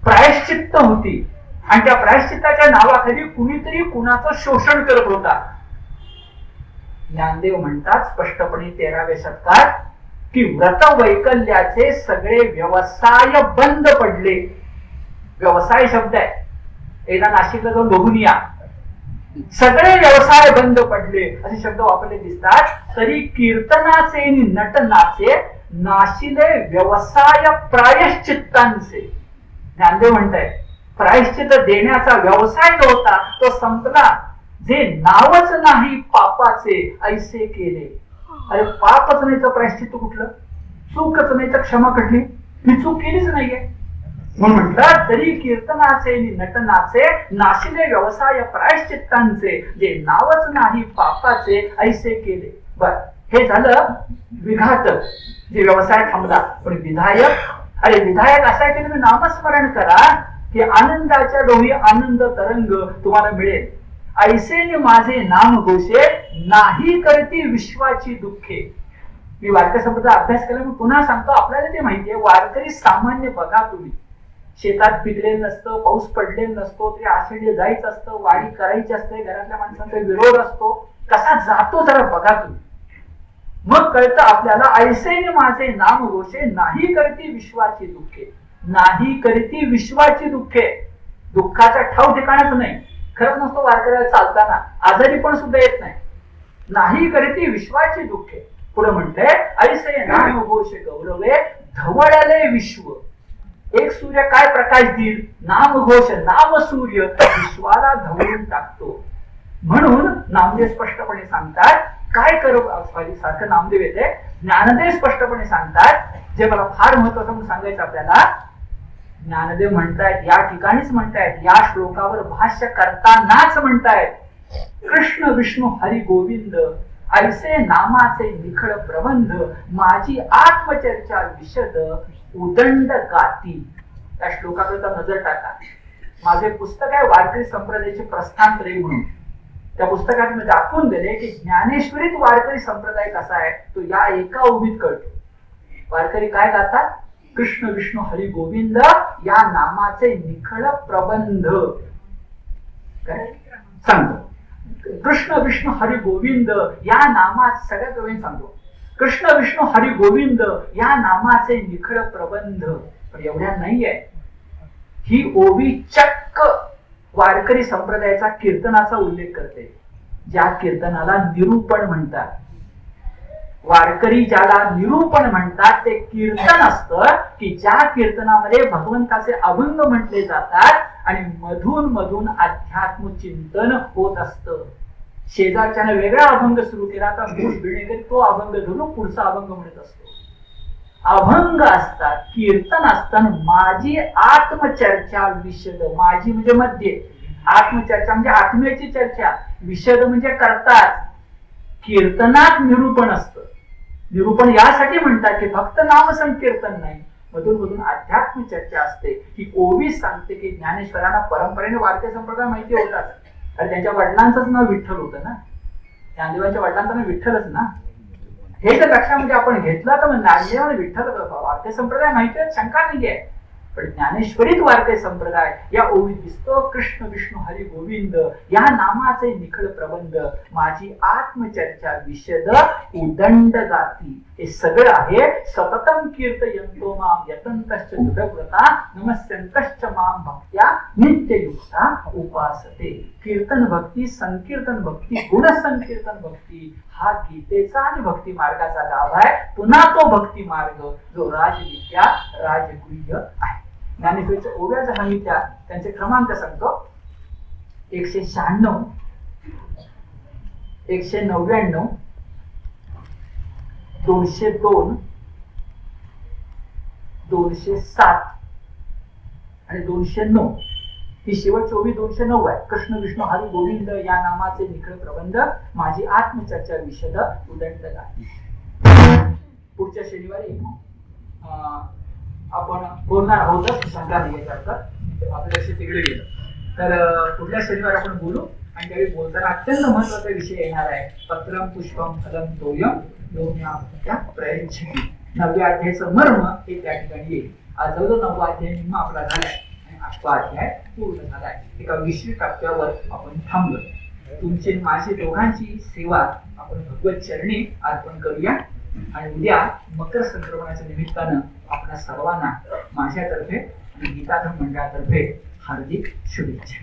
Speaker 1: प्रायश्चित्त होती. आणि त्या प्रायश्चित्ताच्या नावाखाली कुणीतरी कुणाचं शोषण करत होता. ज्ञानदेव म्हणतात स्पष्टपणे 13व्या शतकात की व्रतवैकल्याचे सगळे व्यवसाय बंद पडले. व्यवसाय शब्द आहे, एकदा नाशिकला जाऊन बघून या. सगळे व्यवसाय बंद पडले असे शब्द वापरले दिसतात. तरी कीर्तनाचे आणि नटनाचे नाशिले व्यवसाय प्रायश्चित्तांचे. ज्ञानदेव म्हणताय प्रायश्चित देण्याचा व्यवसाय जो होता तो संपला. जे नावच नाही पापाचे ऐसे केले. अरे पापच नाही तर प्रायश्चित्त कुठलं? चूकच नाही तर क्षमा कुठली? ही चूक केलीच नाहीये. म्हणून म्हटलं तरी कीर्तनाचे नटनाचे नाशिले व्यवसाय प्रायश्चित्तांचे जे नावच नाही पापाचे ऐसे केले. बर, हे झालं विघातक, जे व्यवसाय थांबला. पण विधायक, अरे विधायक असा आहे की तुम्ही नामस्मरण करा की आनंदाच्या डोही आनंद तरंग तुम्हाला मिळेल. ऐसे माझे नाम घोषे नाही करती विश्वाची दुःखे. मी वारकरी संप्रदाय अभ्यास केला, मी पुन्हा सांगतो, आपल्याला ते माहितीये. वारकरी सामान्य बघा तुम्ही, शेतात पिकलेलं नसतं, पाऊस पडलेला नसतो, तरी आषाढी जायचं असतं, वाडी करायची असते, घरातल्या माणसांचा विरोध असतो, कसा जातो जरा बघा तुम्ही. मग कळतं आपल्याला ऐसे माझे नाम घोषे नाही करती विश्वाची दुःखे. नाही करती विश्वाची दुःखे. दुःखाचा ठाव ठिकाणच नाही. खरंच नसतो वारकऱ्याला चालताना, आजारी पण सुद्धा येत नाही. नाही करती विश्वाची दुःखे. पुढे म्हणते ऐसे नाम घोष गौरवे धवळले विश्व. एक सूर्य काय प्रकाश देईल? नाम घोष, नाम सूर्य विश्वाला धवळून टाकतो. म्हणून नामदेव स्पष्टपणे सांगतात, काय करू सारखं नामदेव येते, ज्ञानदेव स्पष्टपणे सांगतात, जे मला फार महत्वाचं म्हणून सांगायचं आपल्याला. ज्ञानदेव म्हणतायत, या ठिकाणीच म्हणतायत, या श्लोकावर भाष्य करतानाच म्हणतायत, कृष्ण विष्णू हरी गोविंद ऐसे नामाचे निखळ प्रबंध माझी आत्मचर्चा विशद उदंड गाती. त्या श्लोकाकडे नजर टाका. माझे पुस्तक आहे वारकरी संप्रदायाचे प्रस्थानत्रयी म्हणून. त्या पुस्तकात मी दाखवून दिले की ज्ञानेश्वरीत वारकरी संप्रदाय कसा आहे तो या एका ओवीत कळतो. वारकरी काय गातात? कृष्ण विष्णू हरी गोविंद या नामाचे निखळ प्रबंध. काय सांगतो? कृष्ण विष्णू हरी गोविंद या नामात सगळ्यात प्रवीण सांगतो. कृष्ण विष्णू हरी गोविंद या नामाचे निखळ प्रबंध. पण एवढ्या नाहीये. ही ओवी चक्क वारकरी संप्रदायाचा कीर्तनाचा उल्लेख करते, ज्या कीर्तनाला निरूपण म्हणतात. वारकरी ज्याला निरूपण म्हणतात ते कीर्तन असतं की ज्या कीर्तनामध्ये भगवंताचे अभंग म्हटले जातात आणि मधून मधून अध्यात्म चिंतन होत असतं. शेजारच्याने वेगळा अभंग सुरू केला तर मूळ बिणेकर तो अभंग धरून पुढचा अभंग म्हणत असतो. अभंग असतात, कीर्तन असतात. माझी आत्मचर्चा विशद. माझी म्हणजे मध्ये, आत्मचर्चा म्हणजे आत्म्याची चर्चा, विशद म्हणजे करतात. कीर्तनात निरूपण असतं. निरूपण यासाठी म्हणतात की फक्त नाम संकीर्तन नाही, मधून मधून अध्यात्म चर्चा असते. ही ओवी सांगते की ज्ञानेश्वरांना परंपरेने वारकरी संप्रदाय माहिती होताच. आणि त्यांच्या वडिलांचंच नाव विठ्ठल होतं ना, ज्ञानदेवांच्या वडिलांचं नाव विठ्ठलच ना. हे जर लक्षामध्ये आपण घेतलं तर ज्ञानदेवाने विठ्ठल वारकरी संप्रदाय माहिती आहे, शंका नाहीये. पण ज्ञानेश्वरीत वारकरी संप्रदाय या ओळीत दिसतो कृष्ण विष्णू हरी गोविंद या नामाचे निखळ प्रबंध, माझी आत्मचर्चा विशद उदंड गाती. हे सगळं आहे सततम कीर्तयन्तो माम यतन्तश्च दृढव्रता नमस्यन्तश्च माम भक्त्या नित्ययुक्ता उपासते. कीर्तन भक्ती, संकीर्तन भक्ती, गुण संकीर्तन भक्ती हा गीतेचा आणि भक्ती मार्गाचा गाभ आहे. पुन्हा तो भक्ती मार्ग जो राजविद्या राजगुह्य आहे. ज्ञानेश्वरीच्या ओव्या जर सांगितल्या त्यांचे क्रमांक सांगतो. 196, 199, 202, 207 आणि 209. ही शेवटची ओवी 209 आहे. कृष्ण विष्णू हरी गोविंद या नामाचे निखळ प्रबंध, माझी आत्मचर्चा विशद उदंड गाती. पुढच्या शनिवारी आपण बोलणार आहोतच शंका नाही आपलं लक्ष तिकडे गेलं तर पुढल्या शनिवारी आपण बोलू. आणि त्यावेळी बोलताना अत्यंत महत्वाचा विषय येणार आहे. पत्रम पुष्पम फलम तोयम योम्या प्रयच्छति. 9व्या अध्यायाचं मर्म हे त्या ठिकाणी येईल. आज जवळजवळ 9वा अध्याय निम्म आपला झालाय आणि 8वा अध्याय पूर्ण झालाय. एका विशिष्ट टप्प्यावर आपण थांबलो. तुमची माझी दोघांची सेवा आपण भगवत चरणी अर्पण करूया. आणि उद्या मकर संक्रमणाच्या निमित्तानं आपल्या सर्वांना माझ्यातर्फे आणि गीताधम मंडळातर्फे हार्दिक शुभेच्छा.